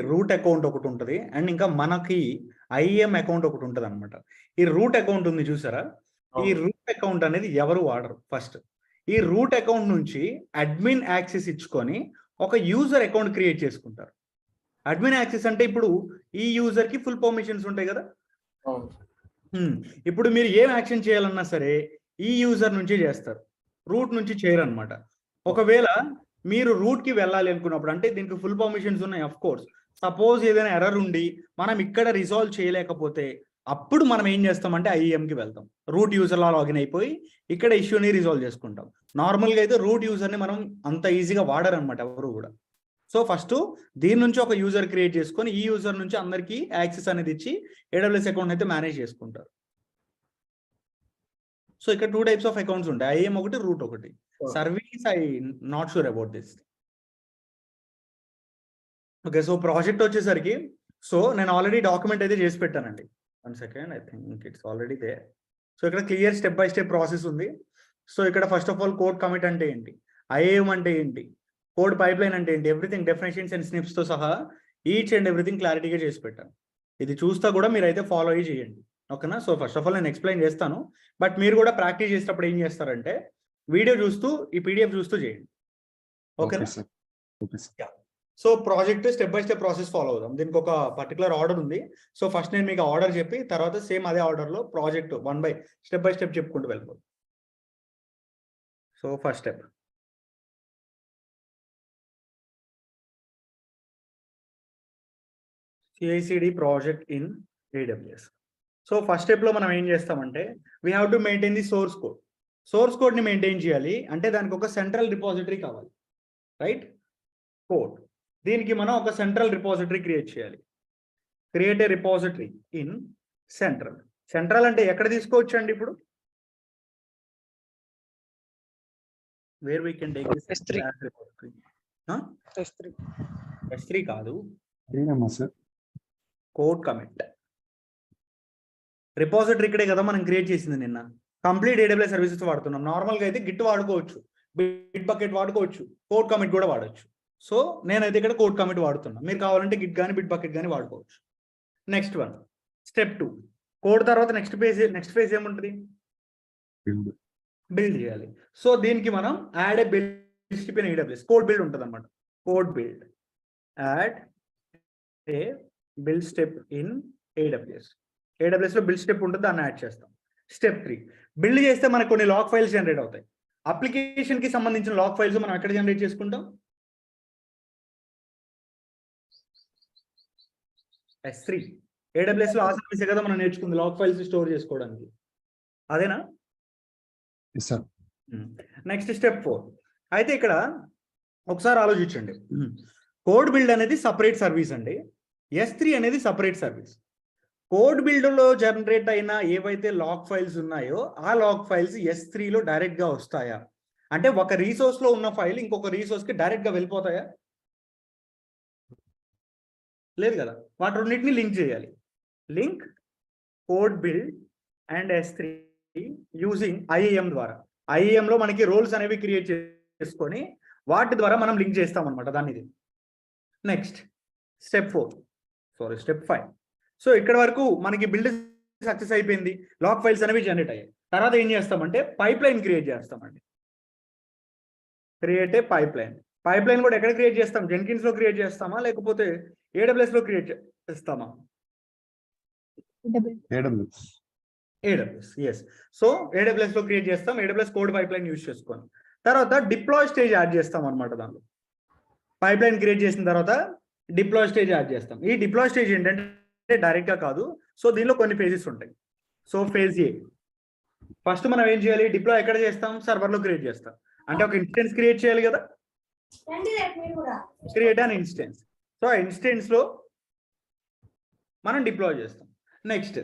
రూట్ అకౌంట్ ఒకటి ఉంటుంది అండ్ ఇంకా మనకి IAM అకౌంట్ ఒకటి ఉంటుంది అనమాట. ఈ రూట్ అకౌంట్ ఉంది చూసారా? ఈ రూట్ అకౌంట్ అనేది ఎవరు వాడరు. ఫస్ట్ ఈ రూట్ అకౌంట్ నుంచి అడ్మిన్ యాక్సెస్ ఇచ్చుకొని ఒక యూజర్ అకౌంట్ క్రియేట్ చేసుకుంటారు. అడ్మిన్ యాక్సెస్ అంటే ఇప్పుడు ఈ యూజర్కి ఫుల్ పర్మిషన్స్ ఉంటాయి కదా. ఇప్పుడు మీరు ఏం యాక్షన్ చేయాలన్నా సరే ఈ యూజర్ నుంచి చేస్తారు, రూట్ నుంచి చేయరు అనమాట. ఒకవేళ మీరు రూట్కి వెళ్ళాలి అనుకున్నప్పుడు, అంటే దీనికి ఫుల్ పర్మిషన్స్ ఉన్నాయి అఫ్ కోర్స్, సపోజ్ ఏదైనా ఎర్రర్ ఉండి మనం ఇక్కడ రిజాల్వ్ చేయలేకపోతే అప్పుడు మనం ఏం చేస్తామంటే IAMకి వెళ్తాం. రూట్ యూజర్లా లాగిన్ అయిపోయి ఇక్కడ ఇష్యూని రిజాల్వ్ చేసుకుంటాం. నార్మల్గా అయితే రూట్ యూజర్ని మనం అంత ఈజీగా వాడరనమాట ఎవరు కూడా. సో ఫస్ట్ దీని నుంచి ఒక యూజర్ క్రియేట్ చేసుకొని ఈ యూజర్ నుంచి అందరికీ యాక్సెస్ అనేది ఇచ్చి AWS అకౌంట్ అయితే మేనేజ్ చేసుకుంటారు. సో ఇక్కడ 2 types ఆఫ్ అకౌంట్స్ ఉంటాయి, IAM ఒకటి, రూట్ ఒకటి. Service I not sure about this. Okay, so project వచ్చేసరికి సో నేను ఆల్రెడీ డాక్యుమెంట్ అయితే చేసి పెట్టానండి. 1 second, I think it's already there. So ఇక్కడ clear step by step process ఉంది. సో ఇక్కడ first of all code commit అంటే ఏంటి, IAM అంటే ఏంటి, కోడ్ పైప్ లైన్ అంటే ఏంటి, ఎవ్రీథింగ్ డెఫినేషన్స్ అండ్ స్నిప్స్తో సహా ఈచ్ అండ్ ఎవ్రీథింగ్ క్లారిటీగా చేసి పెట్టాను. ఇది చూస్తా కూడా మీరైతే ఫాలో అయ్యి చేయండి. ఓకేనా? సో ఫస్ట్ ఆఫ్ ఆల్ నేను ఎక్స్ప్లెయిన్ చేస్తాను, బట్ మీరు కూడా ప్రాక్టీస్ చేసేటప్పుడు ఏం చేస్తారంటే వీడియో చూస్తూ ఈ పీడిఎఫ్ చూస్తూ చేయండి. ఓకేనా? Okay sir. Okay sir. So project step by step process follow అవుదాం. దీనికి ఒక పర్టికులర్ ఆర్డర్ ఉంది. సో ఫస్ట్ నేను మీకు ఆర్డర్ చెప్పి తర్వాత సేమ్ అదే ఆర్డర్లో ప్రాజెక్ట్ స్టెప్ బై స్టెప్ చెప్పుకుంటూ వెళ్ళిపోతాం. So first step CI/CD project in AWS. So first స్టెప్లో మనం ఏం చేస్తామంటే we have to maintain the source code. Source కోడ్ని మెయింటైన్ చేయాలి అంటే దానికి ఒక సెంట్రల్ రిపాజిటరీ కావాలి, రైట్? కోడ్. దీనికి మనం ఒక సెంట్రల్ రిపాజిటరీ క్రియేట్ చేయాలి. Create a repository in central. Central అంటే ఎక్కడ తీసుకోవచ్చు అండి? ఇప్పుడు where we can take S3. Repository. S3. S3 కాదు, సార్. Code commit. రిపాజిటరీ ఇక్కడే కదా మనం క్రియేట్ చేసింది నిన్న. కంప్లీట్ AWS సర్వీసెస్ వాడుతున్నాం. నార్మల్గా అయితే గిట్ వాడుకోవచ్చు, బిట్ బకెట్ వాడుకోవచ్చు, కోడ్ కమిట్ కూడా వాడచ్చు. సో నేనైతే ఇక్కడ కోడ్ కమిట్ వాడుతున్నా. మీరు కావాలంటే గిట్ కానీ బిట్ బకెట్ కానీ వాడుకోవచ్చు. Next one step 2. కోడ్ తర్వాత నెక్స్ట్ ఫేజ్ ఏముంటుంది? బిల్డ్ చేయాలి. సో దీనికి మనం add A build step in AWS. Code build ఉంటుంది అనమాట. Code build, add A build step in AWS. AWS లో బిల్డ్ స్టెప్ ఉంటుంది, దాన్ని యాడ్ చేస్తాం. స్టెప్ 3 బిల్డ్ చేస్తే మనకు కొన్ని లాగ్ ఫైల్స్ జనరేట్ అవుతాయి. అప్లికేషన్ కి సంబంధించిన లాగ్ ఫైల్స్ మనం ఎక్కడ జనరేట్ చేసుకుంటాం? S3. AWS లో ఆ సర్వీసే కదా మనం నేర్చుకుంది లాగ్ ఫైల్స్ స్టోర్ చేసుకోవడానికి. అదేనా? సార్. Next step 4. అయితే ఇక్కడ ఒకసారి ఆలోచించండి. కోడ్ బిల్డ్ అనేది సపరేట్ సర్వీస్ అండి. S3 అనేది సపరేట్ సర్వీస్. కోడ్ బిల్డ్లో జనరేట్ అయిన ఏవైతే లాగ్ ఫైల్స్ ఉన్నాయో ఆ లాగ్ ఫైల్స్ S3లో డైరెక్ట్గా వస్తాయా? అంటే ఒక రీసోర్స్లో ఉన్న ఫైల్ ఇంకొక రీసోర్స్కి డైరెక్ట్గా వెళ్ళిపోతాయా? లేదు కదా. వాటి రెండింటిని లింక్ చేయాలి. Link code build and S3 using IAM ద్వారా. IAMలో మనకి రోల్స్ అనేవి క్రియేట్ చేసుకొని వాటి ద్వారా మనం లింక్ చేస్తాం అనమాట దాన్ని. Next step 5. సో ఇక్కడ వరకు మనకి బిల్డ్ సక్సెస్ అయిపోయింది, లాగ్ ఫైల్స్ అనేవి జనరేట్ అయ్యాయి. తర్వాత ఏం చేస్తామంటే పైప్ లైన్ క్రియేట్ చేస్తామండి. క్రియేట్ ఏ పైప్ లైన్ కూడా ఎక్కడ క్రియేట్ చేస్తాం? జెన్కిన్స్ లో క్రియేట్ చేస్తామా లేకపోతే AWS లో క్రియేట్ చేస్తామా? AWS, yes. సో AWS లో క్రియేట్ చేస్తాం. AWS code pipeline use చేసుకొని తర్వాత డిప్లాయ్ స్టేజ్ యాడ్ చేస్తాం అనమాట. దానిలో పైప్ లైన్ క్రియేట్ చేసిన తర్వాత డిప్లాయ్ స్టేజ్ యాడ్ చేస్తాం. ఈ డిప్లాయ్ స్టేజ్ ఏంటంటే డైరెక్ట్గా కాదు. సో దీనిలో కొన్ని ఫేజెస్ ఉంటాయి. సో ఫేజ్ A ఫస్ట్ మనం ఏం చేయాలి? డిప్లాయ్ ఎక్కడ చేస్తాం? సర్వర్లో క్రియేట్ చేస్తాం. అంటే ఒక ఇన్స్టెన్స్ క్రియేట్ చేయాలి కదా. Create an instance. సో ఆ ఇన్స్టెన్స్లో మనం డిప్లాయ్ చేస్తాం. Next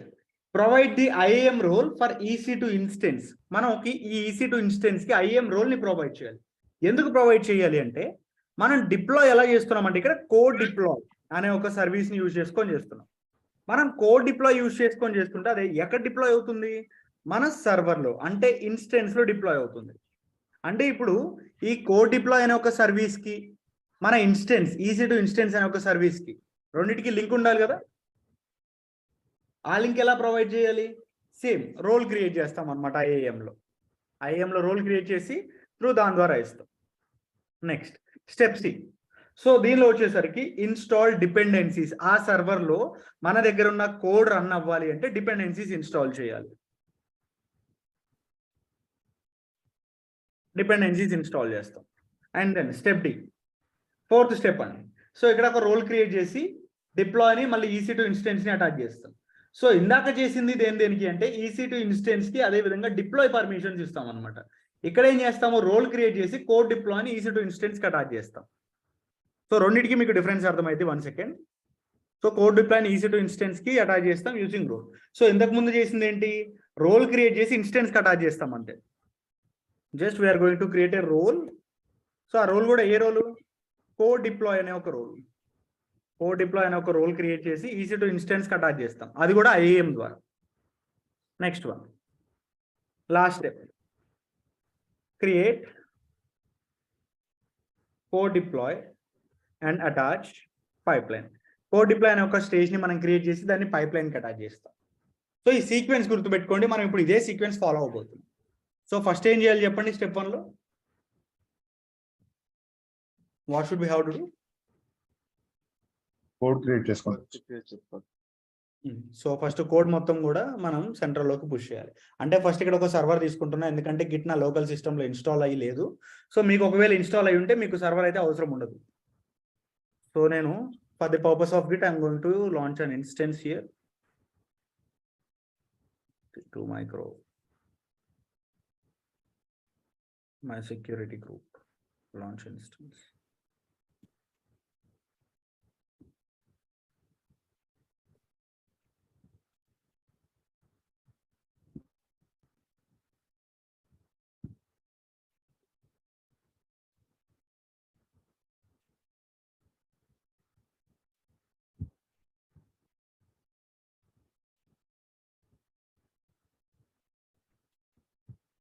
provide the IAM role for EC2 instance. మనకి ఈ EC2 ఇన్స్టెన్స్కి IAM రోల్ని ప్రొవైడ్ చేయాలి. ఎందుకు ప్రొవైడ్ చేయాలి అంటే మనం డిప్లాయ్ ఎలా చేస్తున్నాం అంటే ఇక్కడ కోడ్ డిప్లాయ్ అనే ఒక సర్వీస్ని యూజ్ చేసుకొని చేస్తున్నాం. మనం కోడ్ డిప్లాయ్ యూజ్ చేసుకొని చేస్తుంటే అది ఎక్కడ డిప్లాయ్ అవుతుంది? మన సర్వర్లో అంటే ఇన్స్టెన్స్లో డిప్లాయ్ అవుతుంది. అంటే ఇప్పుడు ఈ కోడ్ డిప్లాయ్ అనే ఒక సర్వీస్కి మన ఇన్స్టెన్స్ EC2 ఇన్స్టెన్స్ అనే ఒక సర్వీస్కి రెండింటికి లింక్ ఉండాలి కదా. ఆ లింక్ ఎలా ప్రొవైడ్ చేయాలి? సేమ్ రోల్ క్రియేట్ చేస్తాం అనమాట. IAMలో రోల్ క్రియేట్ చేసి దాని ద్వారా ఇస్తాం. Next step C. సో దీనిలో వచ్చేసరికి ఇన్స్టాల్ డిపెండెన్సీస్. ఆ సర్వర్లో మన దగ్గర ఉన్న కోడ్ రన్ అవ్వాలి అంటే డిపెండెన్సీస్ ఇన్స్టాల్ చేయాలి. డిపెండెన్సీస్ ఇన్స్టాల్ చేస్తాం. And then step D, 4th step అండి. సో ఇక్కడ ఒక రోల్ క్రియేట్ చేసి డిప్లాయ్ని మళ్ళీ EC2 ఇన్స్టెన్స్ని అటాచ్ చేస్తాం. సో ఇందాక చేసింది దేనికి అంటే EC2 ఇన్స్టెన్స్కి అదే విధంగా డిప్లాయ్ పర్మిషన్స్ ఇస్తాం అనమాట. ఇక్కడ ఏం చేస్తాము? రోల్ క్రియేట్ చేసి కోడ్ డిప్లాయ్ని EC2 ఇన్స్టెన్స్కి అటాచ్ చేస్తాం. సో రెండింటికి మీకు డిఫరెన్స్ అర్థమైతే 1 సెకండ్. సో కోడ్ డిప్లాయ్ని EC2 ఇన్స్టెన్స్కి అటాచ్ చేస్తాం యూజింగ్ రోల్. సో ఇంతకు ముందు చేసింది ఏంటి? రోల్ క్రియేట్ చేసి ఇన్స్టెన్స్కి అటాచ్ చేస్తాం అంతే. Just we're going to create a role. So ఆ రోల్ కూడా ఏ రోల్? కోడ్ డిప్లాయ్ అనే ఒక రోల్. కోడ్ డిప్లాయ్ అనే ఒక రోల్ క్రియేట్ చేసి EC2 ఇన్స్టెన్స్కి అటాచ్ చేస్తాం. అది కూడా IAM ద్వారా. Next one last step, create code deploy and attach pipe line. Code deploy అనే ఒక స్టేజ్ని మనం క్రియేట్ చేసి దాన్ని పైప్ లైన్కి అటాచ్ చేస్తాం. సో ఈ సీక్వెన్స్ గుర్తుపెట్టుకోండి, మనం ఇప్పుడు ఇదే సీక్వెన్స్ ఫాలో అవబోతున్నాం. సో ఫస్ట్ ఏం చేయాలి చెప్పండి స్టెప్ 1లో? What should be have to do? Code create చేసుకోండి. సో ఫస్ట్ కోడ్ మొత్తం కూడా మనం సెంట్రల్లోకి పుష్ చేయాలి. అంటే ఫస్ట్ ఇక్కడ ఒక సర్వర్ తీసుకుంటున్నా, ఎందుకంటే గిట్ నా లోకల్ సిస్టంలో ఇన్స్టాల్ అయ్యి లేదు. సో మీకు ఒకవేళ ఇన్స్టాల్ అయ్యి ఉంటే మీకు సర్వర్ అయితే అవసరం ఉండదు. సో నేను for the purpose of Git I'm going to launch an instance here to my security group launch instance.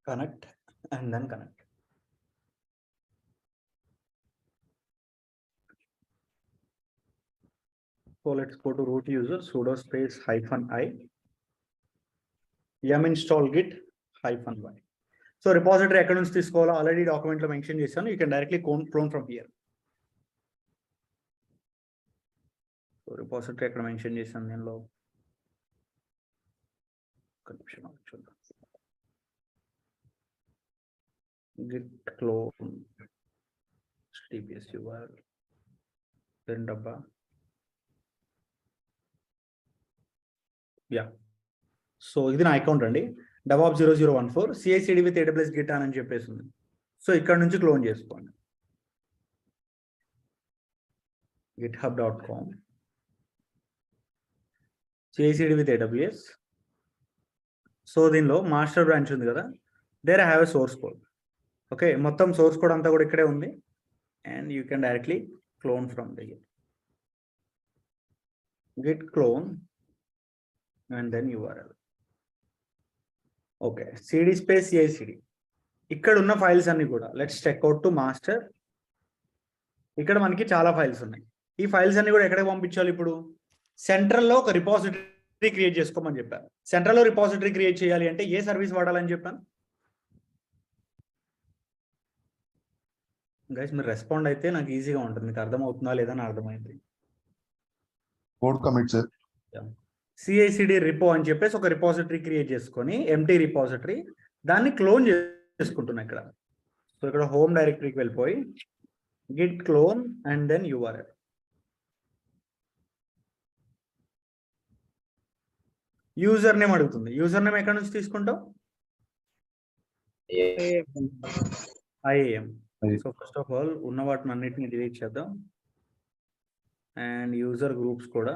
Connect and then connect. So let's go to root user sudo space -i yum install git -y. So repository ఎక్కడ నుంచి తీసుకోవాలో ఆల్రెడీ డాక్యుమెంట్ లో మెన్షన్ చేశాను. You can directly clone from here. So repository ఎక్కడ మెన్షన్ చేశాను దీనిలో? చూద్దాం. git clone https url then డబ్బా యా. సో ఇది నా అకౌంట్ అండి, DevOps 0014 CI/CD with AWS Git అని చెప్పేసి ఉంది. సో ఇక్కడ నుంచి క్లోన్ చేసుకోండి. github.com CI/CD with AWS. So దీనిలో మాస్టర్ బ్రాంచ్ ఉంది కదా, there I have a source code. Okay, మొత్తం సోర్స్ కోడ్ అంతా కూడా ఇక్కడే ఉంది. And you can directly clone from the git clone and then URL. Okay, cd space CI/CD. ఇక్కడ ఉన్న ఫైల్స్ అన్ని కూడా let's check out to master. ఇక్కడ మనకి చాలా ఫైల్స్ ఉన్నాయి. ఈ ఫైల్స్ అన్ని కూడా ఎక్కడికి పంపించాలి? ఇప్పుడు సెంట్రల్లో ఒక రిపాజిటరీ క్రియేట్ చేసుకోమని చెప్పాను. సెంట్రల్లో రిపాజిటరీ క్రియేట్ చేయాలి అంటే ఏ సర్వీస్ వాడాలని చెప్పాను? గైస్ మీరు రెస్పాండ్ అయితే నాకు ఈజీగా ఉంటుంది. మీకు అర్థమవుతుందా లేదా అని అర్థమైంది. Code commit sir. CI/CD రిపో అని చెప్పేసి ఒక రిపాజిటరీ క్రియేట్ చేసుకొని ఎంటీ రిపాజిటరీ, దాన్ని క్లోన్ చేసుకుంటున్నా ఇక్కడ. సో ఇక్కడ హోమ్ డైరెక్టరీకి వెళ్ళిపోయి git clone and then URL. User name అడుగుతుంది. యూజర్ నేమ్ ఎక్కడ నుంచి తీసుకుంటాం? IAM. So first of all ఉన్న వాటిని అన్నిటిని డిలీట్ చేద్దాం. అండ్ యూజర్ గ్రూప్స్ కూడా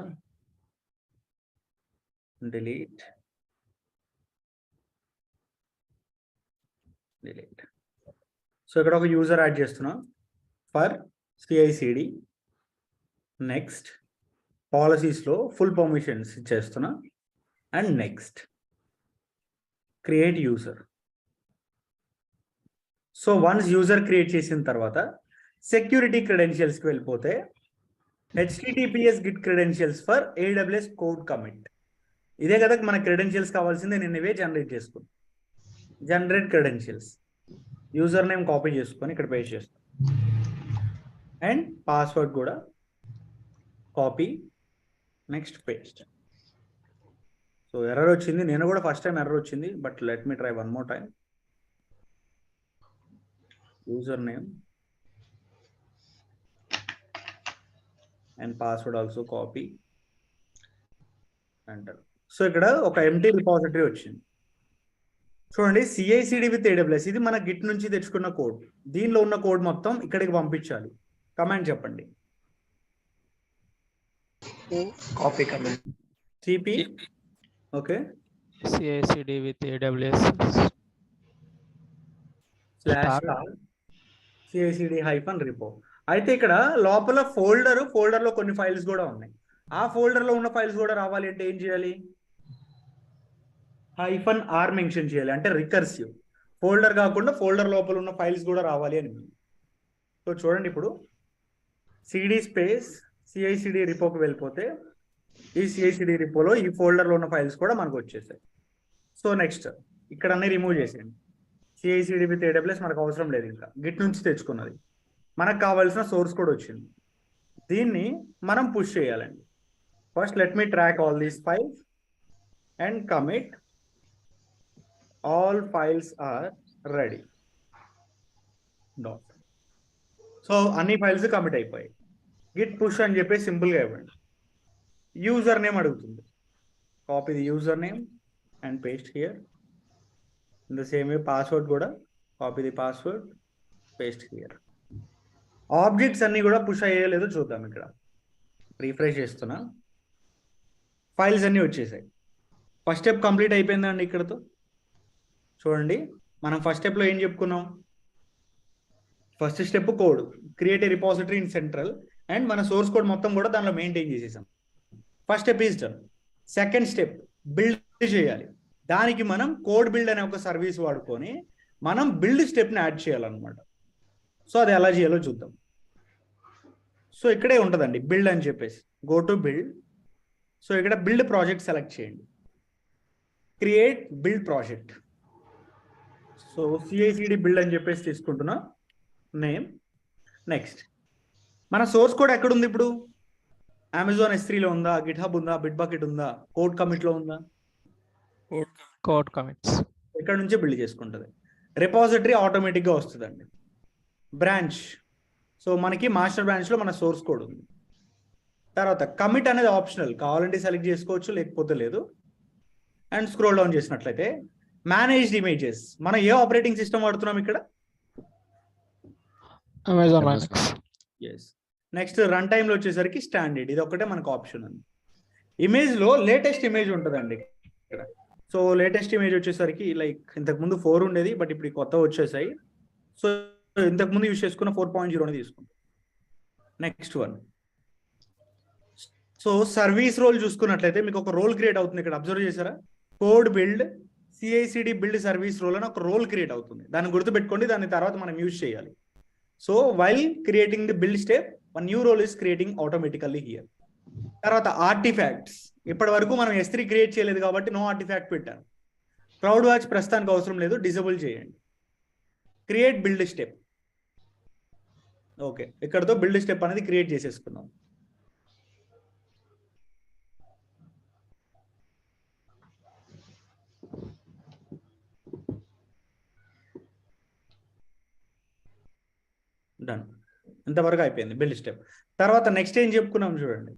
delete. సో ఇక్కడ ఒక యూజర్ యాడ్ చేస్తున్నా ఫర్ CI/CD. నెక్స్ట్ పాలసీస్లో ఫుల్ పర్మిషన్స్ ఇచ్చేస్తున్నా. And next create user. So once user create చేసిన తర్వాత సెక్యూరిటీ క్రెడెన్షియల్స్కి వెళ్ళిపోతే HTTPS git credentials for AWS code commit. ఇదే కదా మన క్రెడెన్షియల్స్ కావాల్సిందే. నేను ఇవే జనరేట్ చేసుకున్నాను. Generate credentials, user name copy చేసుకొని ఇక్కడ పేస్ట్ చేస్తాను. అండ్ పాస్వర్డ్ కూడా copy, next paste. So error వచ్చింది. నేను కూడా ఫస్ట్ టైం ఎర్రర్ వచ్చింది, but let me try one more time. User name and password also copy, enter. So ఇక్కడ ఒక ఎంటీ రిపాజిటరీ వచ్చింది. చూడండి, CI/CD with AWS ఇది మన గిట్ నుంచి తెచ్చుకున్న కోడ్. దీనిలో ఉన్న కోడ్ మొత్తం ఇక్కడికి పంపించాలి. కమాండ్ చెప్పండి. Copy command CP okay CI/CD with AWS CI/CD -repo. అయితే ఇక్కడ లోపల ఫోల్డర్లో కొన్ని ఫైల్స్ కూడా ఉన్నాయి. ఆ ఫోల్డర్లో ఉన్న ఫైల్స్ కూడా రావాలి అంటే ఏం చేయాలి? -r మెన్షన్ చేయాలి. అంటే రికర్సివ్ ఫోల్డర్ కాకుండా ఫోల్డర్ లోపల ఉన్న ఫైల్స్ కూడా రావాలి అని. సో చూడండి, ఇప్పుడు CD space CI/CD రిపోకి వెళ్ళిపోతే ఈ సిఐసిడి రిపోలో ఈ ఫోల్డర్లో ఉన్న ఫైల్స్ కూడా మనకు వచ్చేసాయి. సో నెక్స్ట్ ఇక్కడ అన్ని రిమూవ్ చేసేయండి. సిఐసిడి విత్ AWS మనకు అవసరం లేదు, ఇంకా గిట్ నుంచి తెచ్చుకున్నది. మనకు కావాల్సిన సోర్స్ కోడ్ వచ్చింది, దీన్ని మనం పుష్ చేయాలండి. First let me track all these files and commit all files are ready dot. So అన్ని ఫైల్స్ కమిట్ అయిపోయాయి. గిట్ పుష్ అని చెప్పి సింపుల్గా ఇవ్వండి. యూజర్ నేమ్ అడుగుతుంది, copy the user name and paste here. In the same way password కూడా copy the password, paste here. Objects అన్ని కూడా పుష్ అయ్యే లేదో చూద్దాం. ఇక్కడ రీఫ్రెష్ చేస్తున్నా, ఫైల్స్ అన్నీ వచ్చేసాయి. ఫస్ట్ స్టెప్ కంప్లీట్ అయిపోయిందండి ఇక్కడతో. చూడండి, మనం ఫస్ట్ స్టెప్లో ఏం చెప్పుకున్నాం? First step code, create a repository in central, and మన సోర్స్ కోడ్ మొత్తం కూడా దానిలో మెయింటైన్ చేసేసాం. First step is done. Second step build చేయాలి. దానికి మనం కోడ్ బిల్డ్ అనే ఒక సర్వీస్ వాడుకొని మనం బిల్డ్ స్టెప్ని యాడ్ చేయాలన్నమాట. సో అది ఎలా చేయాలో చూద్దాం. సో ఇక్కడే ఉంటుందండి బిల్డ్ అని చెప్పేసి, గో టు బిల్డ్. సో ఇక్కడ బిల్డ్ ప్రాజెక్ట్ సెలెక్ట్ చేయండి, create build project. So CICD build అని చెప్పేసి తీసుకుంటున్నా నేమ్. నెక్స్ట్ మన సోర్స్ కోడ్ ఎక్కడుంది ఇప్పుడు? అమెజాన్ S3లో ఉందా, గిట్హబ్ ఉందా, బిట్బకెట్ ఉందా, కోడ్ కమిట్లో ఉందా? Code commits. ఇక్కడ నుంచే బిల్డ్ చేసుకుంటుంది. రిపాజిటరీ ఆటోమేటిక్గా వస్తుందండి. బ్రాంచ్, సో మనకి మాస్టర్ బ్రాంచ్లో మన సోర్స్ కోడ్ ఉంది. తర్వాత కమిట్ అనేది ఆప్షనల్, కావాలంటే సెలెక్ట్ చేసుకోవచ్చు, లేకపోతే లేదు. అండ్ స్క్రోల్ డౌన్ చేసినట్లయితే మేనేజ్డ్ ఇమేజెస్, మనం ఏ ఆపరేటింగ్ సిస్టమ్ వాడుతున్నాం ఇక్కడ? Amazon Linux. Yes. Next run టైంలో వచ్చేసరికి స్టాండర్డ్, ఇది ఒకటే మనకు ఆప్షన్ ఉంది. ఇమేజ్లో లేటెస్ట్ ఇమేజ్ ఉంటుందండి ఇక్కడ. సో లేటెస్ట్ ఇమేజ్ వచ్చేసరికి లైక్ ఇంతకుముందు 4 ఉండేది, బట్ ఇప్పుడు కొత్త వచ్చేసాయి. సో ఇంతకుముందు యూజ్ చేసుకున్న 4.0 తీసుకుంటాం. Next one, so service role చూసుకున్నట్లయితే మీకు ఒక రోల్ క్రియేట్ అవుతుంది ఇక్కడ. అబ్జర్వ్ చేశారా? Code build CICD build service role అని ఒక రోల్ క్రియేట్ అవుతుంది. దాన్ని గుర్తుపెట్టుకోండి, దాని తర్వాత మనం యూజ్ చేయాలి. So while creating the build step, one new role is creating automatically here. తర్వాత ఆర్టిఫాక్ట్స్, ఇప్పటి వరకు మనం S3 క్రియేట్ చేయలేదు కాబట్టి నో ఆర్టిఫాక్ట్ పెట్టాను. క్రౌడ్ వాచ్ ప్రస్తుతానికి అవసరం లేదు, డిజేబుల్ చేయండి. Create build step. ఓకే, ఇక్కడతో బిల్డ్ స్టెప్ అనేది క్రియేట్ చేసేసుకున్నాం. డన్, ఇంతవరకు అయిపోయింది బిల్డ్ స్టెప్. తర్వాత నెక్స్ట్ ఏం చెప్పుకున్నాం చూడండి.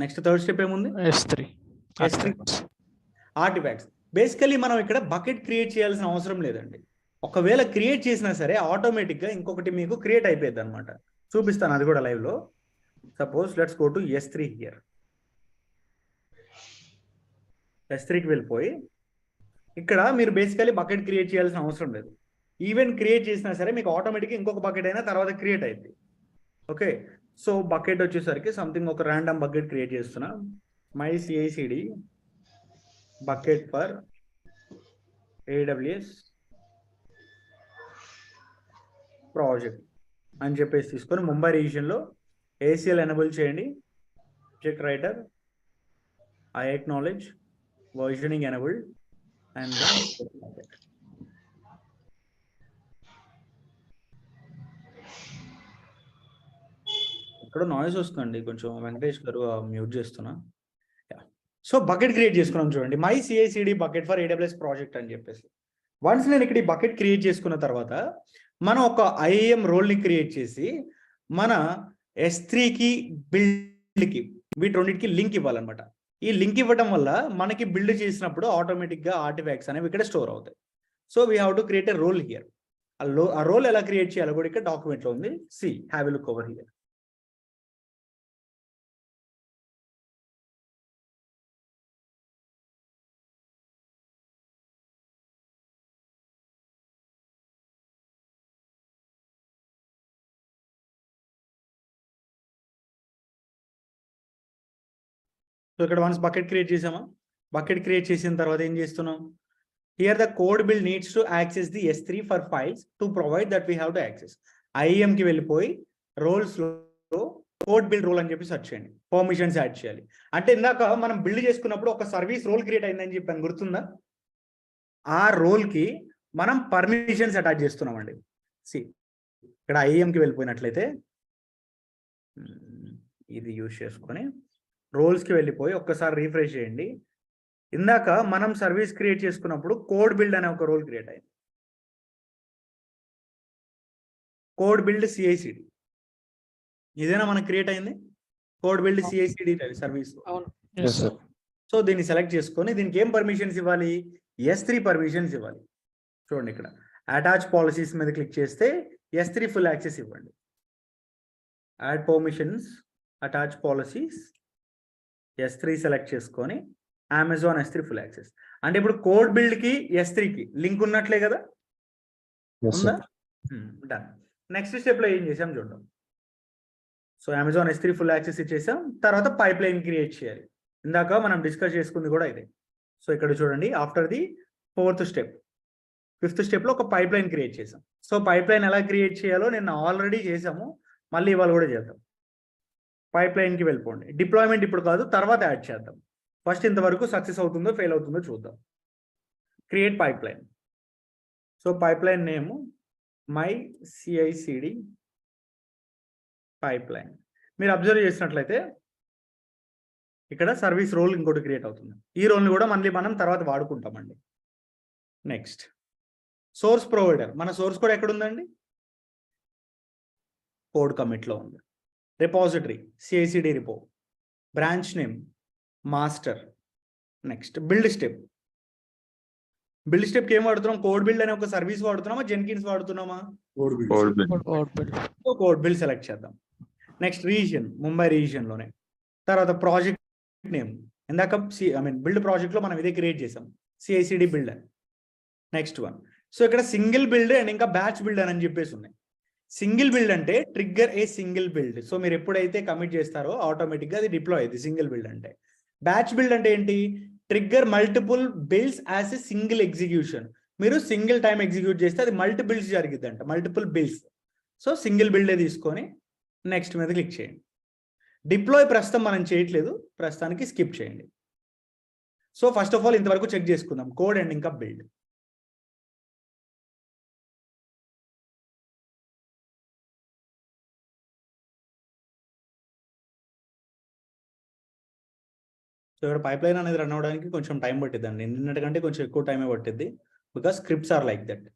నెక్స్ట్ థర్డ్ స్టెప్ ఏముంది? S3. ఆర్టిఫాక్ట్స్. బేసికలీ మనం ఇక్కడ బకెట్ క్రియేట్ చేయాల్సిన అవసరం లేదండి. ఒకవేళ క్రియేట్ చేసినా సరే ఆటోమేటిక్గా ఇంకొకటి మీకు క్రియేట్ అయిపోయింది అనమాట. చూపిస్తాను అది కూడా లైవ్లో. Suppose let's go to S3 here. S3కి వెళ్ళిపోయి ఇక్కడ మీరు బేసికలీ బకెట్ క్రియేట్ చేయాల్సిన అవసరం లేదు. ఈవెన్ క్రియేట్ చేసినా సరే మీకు ఆటోమేటిక్గా ఇంకొక బకెట్ అయినా తర్వాత క్రియేట్ అయింది. ఓకే, సో బకెట్ వచ్చేసరికి సంథింగ్ ఒక ర్యాండమ్ బకెట్ క్రియేట్ చేస్తున్నా. My CICD bucket for AWS project అని చెప్పేసి తీసుకొని ముంబై రీజియన్లో ACL ఎనేబుల్ చేయండి. Check writer, I acknowledge, versioning enabled and ఇక్కడ నాయిస్ వస్తుందండి కొంచెం, వెంకటేష్ గారు మ్యూట్ చేస్తున్నా. సో బకెట్ క్రియేట్ చేసుకున్నాం చూడండి, my CICD bucket for AWS project అని చెప్పేసి. వన్స్ నేను ఇక్కడ ఈ బకెట్ క్రియేట్ చేసుకున్న తర్వాత మనం ఒక IAM రోల్ని క్రియేట్ చేసి మన S3కి బిల్డ్కి వీటి రెండింటికి లింక్ ఇవ్వాలన్నమాట. ఈ లింక్ ఇవ్వడం వల్ల మనకి బిల్డ్ చేసినప్పుడు ఆటోమేటిక్గా ఆర్టిఫాక్ట్స్ అనేవి ఇక్కడ స్టోర్ అవుతాయి. So we have to create a role here. ఆ రోల్ ఎలా క్రియేట్ చేయాలో కూడా ఇక్కడ డాక్యుమెంట్లో ఉంది. See have a look over here. So ఇక్కడ వన్స్ బకెట్ క్రియేట్ చేసామా? బకెట్ క్రియేట్ చేసిన తర్వాత ఏం చేస్తున్నాం? Here the code build needs to access the S3 for files to provide that we have to access. IAMకి వెళ్ళిపోయి రోల్స్లో కోడ్ బిల్డ్ రోల్ అని చెప్పి సెర్చ్ చేయండి, పర్మిషన్స్ యాడ్ చేయాలి. అంటే ఇందాక మనం బిల్డ్ చేసుకున్నప్పుడు ఒక సర్వీస్ రోల్ క్రియేట్ అయిందని చెప్పాను, గుర్తుందా? ఆ రోల్కి మనం పర్మిషన్స్ అటాచ్ చేస్తున్నామండి. ఇక్కడ ఐఎంకి వెళ్ళిపోయినట్లయితే ఇది యూజ్ చేసుకొని రోల్స్కి వెళ్ళిపోయి ఒక్కసారి రీఫ్రెష్ చేయండి. ఇందాక మనం సర్వీస్ క్రియేట్ చేసుకున్నప్పుడు కోడ్ బిల్డ్ అనే ఒక రోల్ క్రియేట్ అయింది. కోడ్ బిల్డ్ సిఐసిడి ఇదేనా మనకు క్రియేట్ అయింది? Code build CICD service. అవును. Yes, sir. సో దీన్ని సెలెక్ట్ చేసుకొని దీనికి ఏం పర్మిషన్స్ ఇవ్వాలి? S3 పర్మిషన్స్ ఇవ్వాలి. చూడండి ఇక్కడ అటాచ్ పాలసీస్ మీద క్లిక్ చేస్తే S3 ఫుల్ యాక్సెస్ ఇవ్వండి. Add permissions, attach policies, S3 select చేసుకొని అమెజాన్ S3 ఫుల్ యాక్సెస్. అంటే ఇప్పుడు కోడ్ బిల్డ్కి S3కి లింక్ ఉన్నట్లే కదా, Yes, ఉందా? sir. డన్. నెక్స్ట్ స్టెప్లో ఏం చేసాం చూద్దాం. So Amazon S3 full access ఇచ్చేసాం. తర్వాత పైప్ లైన్ క్రియేట్ చేయాలి. ఇందాక మనం డిస్కస్ చేసుకుంది కూడా ఇదే. సో ఇక్కడ చూడండి, after the 4th step 5th స్టెప్లో ఒక పైప్ లైన్ క్రియేట్ చేసాం. సో పైప్ లైన్ ఎలా క్రియేట్ చేయాలో నేను ఆల్రెడీ చేసాము, మళ్ళీ ఇవాళ కూడా చేద్దాం. పైప్ లైన్కి వెళ్ళిపోండి. డిప్లాయ్మెంట్ ఇప్పుడు కాదు, తర్వాత యాడ్ చేద్దాం. ఫస్ట్ ఇంతవరకు సక్సెస్ అవుతుందో ఫెయిల్ అవుతుందో చూద్దాం. Create pipe line. So pipe line name my CICD pipe line. మీరు అబ్జర్వ్ చేసినట్లయితే ఇక్కడ సర్వీస్ రోల్ ఇంకోటి క్రియేట్ అవుతుంది. ఈ రోల్ని కూడా మళ్ళీ మనం తర్వాత వాడుకుంటామండి. Next source provider. మన సోర్స్ కోడ్ ఎక్కడ ఉందండి? కోడ్ కమిట్లో ఉంది. Repository CICD repo, branch name master. Next build step. Build స్టెప్కి ఏం వాడుతున్నాం? కోడ్ బిల్డ్ అనే ఒక సర్వీస్ వాడుతున్నామా, జెన్కిన్స్ వాడుతున్నామా? Code build. Code build. Code build select చేద్దాం. నెక్స్ట్ రీజియన్ ముంబై రీజియన్లోనే. తర్వాత ప్రాజెక్ట్ నేమ్ ఇందాక బిల్డ్ ప్రాజెక్ట్లో మనం ఇదే క్రియేట్ చేసాం, సిఐసిడి బిల్డ్ అని. Next one. సో ఇక్కడ సింగిల్ బిల్డ్ అండ్ ఇంకా బ్యాచ్ బిల్డ్ అని చెప్పేసి ఉన్నాయి. సింగిల్ బిల్డ్ అంటే trigger a single build. So మీరు ఎప్పుడైతే కమిట్ చేస్తారో ఆటోమేటిక్గా అది డిప్లాయ్ అయ్యింది సింగిల్ బిల్డ్ అంటే. బ్యాచ్ బిల్డ్ అంటే ఏంటి? Trigger multiple builds as a single execution. మీరు సింగిల్ టైం ఎగ్జిక్యూట్ చేస్తే అది మల్టీ బిల్డ్స్ జరిగిద్ది అంట, మల్టిపుల్ బిల్డ్స్. సో సింగిల్ బిల్డే తీసుకొని నెక్స్ట్ మీద క్లిక్ చేయండి. డిప్లాయ్ ప్రస్తుతం మనం చేయట్లేదు, ప్రస్తుతానికి స్కిప్ చేయండి. సో ఫస్ట్ ఆఫ్ ఆల్ ఇంతవరకు చెక్ చేసుకుందాం కోడ్ అండ్ ఇంకా బిల్డ్. సో ఇక్కడ పైప్ లైన్ అనేది రన్ అవ్వడానికి కొంచెం టైం పట్టిద్దండి, నిన్నటికంటే కొంచెం ఎక్కువ టైమే పట్టిద్ది, because scripts are like that.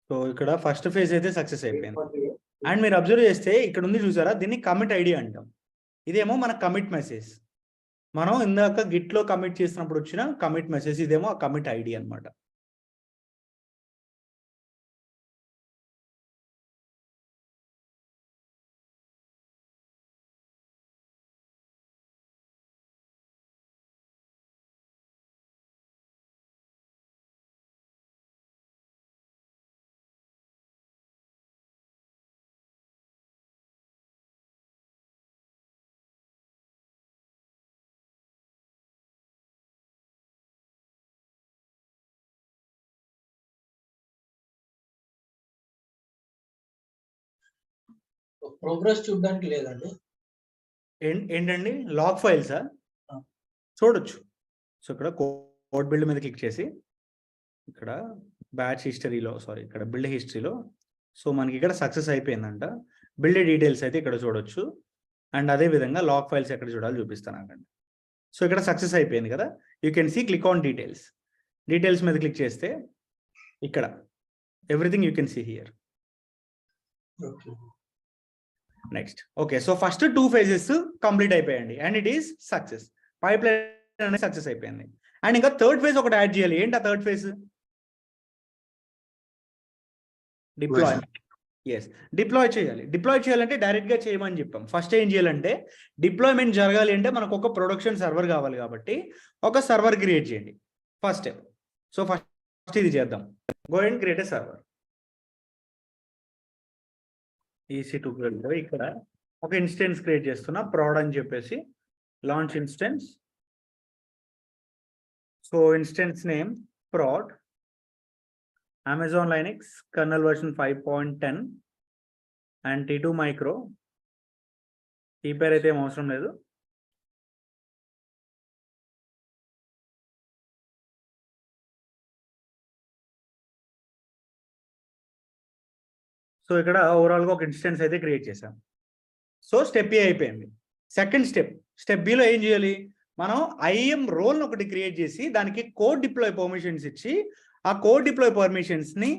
So ఇక్కడ ఫస్ట్ ఫేజ్ అయితే సక్సెస్ అయిపోయింది. అండ్ మీరు అబ్జర్వ్ చేస్తే ఇక్కడ ఉంది చూసారా, దీన్ని కమిట్ ఐడి అంటాం. ఇదేమో మన కమిట్ మెసేజ్. మనం ఇందాక గిట్లో కమిట్ చేసినప్పుడు వచ్చిన కమిట్ మెసేజ్, ఇదేమో కమిట్ ఐడి అన్నమాట. ప్రోగ్రెస్ చూడడానికి లేదండి. ఏంటండి లాగ్ ఫైల్సా? చూడొచ్చు. సో ఇక్కడ కోడ్ బిల్డ్ మీద క్లిక్ చేసి ఇక్కడ బ్యాచ్ హిస్టరీలో, ఇక్కడ బిల్డ్ హిస్టరీలో, సో మనకి ఇక్కడ సక్సెస్ అయిపోయిందంట. బిల్డ్ డీటెయిల్స్ అయితే ఇక్కడ చూడొచ్చు. అండ్ అదే విధంగా లాగ్ ఫైల్స్ ఎక్కడ చూడాలి చూపిస్తాను అక్కడ. సో ఇక్కడ సక్సెస్ అయిపోయింది కదా, you can see click on details. Details మీద క్లిక్ చేస్తే ఇక్కడ everything you can see here. Next okay, so first 2 phases complete అయిపోయాయండి and it is success. Pipeline అనేది సక్సెస్ అయిపోయింది. అండ్ ఇంకా 3rd phase ఒకటి యాడ్ చేయాలి. ఏంటి ఆ 3rd phase? Deployment. Yes, deploy చేయాలి. డిప్లాయ్ చేయాలంటే డైరెక్ట్గా చేయమని చెప్పాం. ఫస్ట్ ఏం చేయాలంటే డిప్లాయ్మెంట్ జరగాలి అంటే మనకు ఒక ప్రొడక్షన్ సర్వర్ కావాలి, కాబట్టి ఒక సర్వర్ క్రియేట్ చేయండి ఫస్ట్ స్టెప్. సో ఫస్ట్ ఇది చేద్దాం. Go and create a server. EC2కి వెళ్ళిపోయి ఇక్కడ ఒక ఇన్స్టెన్స్ క్రియేట్ చేస్తున్నా prod అని చెప్పేసి launch instance. So instance name prod Amazon Linux kernel version 5.10 and T2 micro. ఈ పేరు అయితే ఏం అవసరం లేదు. సో ఇక్కడ ఓవరాల్గా ఒక ఇన్స్టెన్స్ అయితే క్రియేట్ చేశాం. సో స్టెప్ ఏ అయిపోయింది. సెకండ్ స్టెప్ బిలో ఏం చేయాలి, మనం ఐఎం రోల్ ఒకటి క్రియేట్ చేసి దానికి కోడ్ డిప్లాయ్ పర్మిషన్స్ ఇచ్చి ఆ కోడ్ డిప్లాయ్ పర్మిషన్స్ని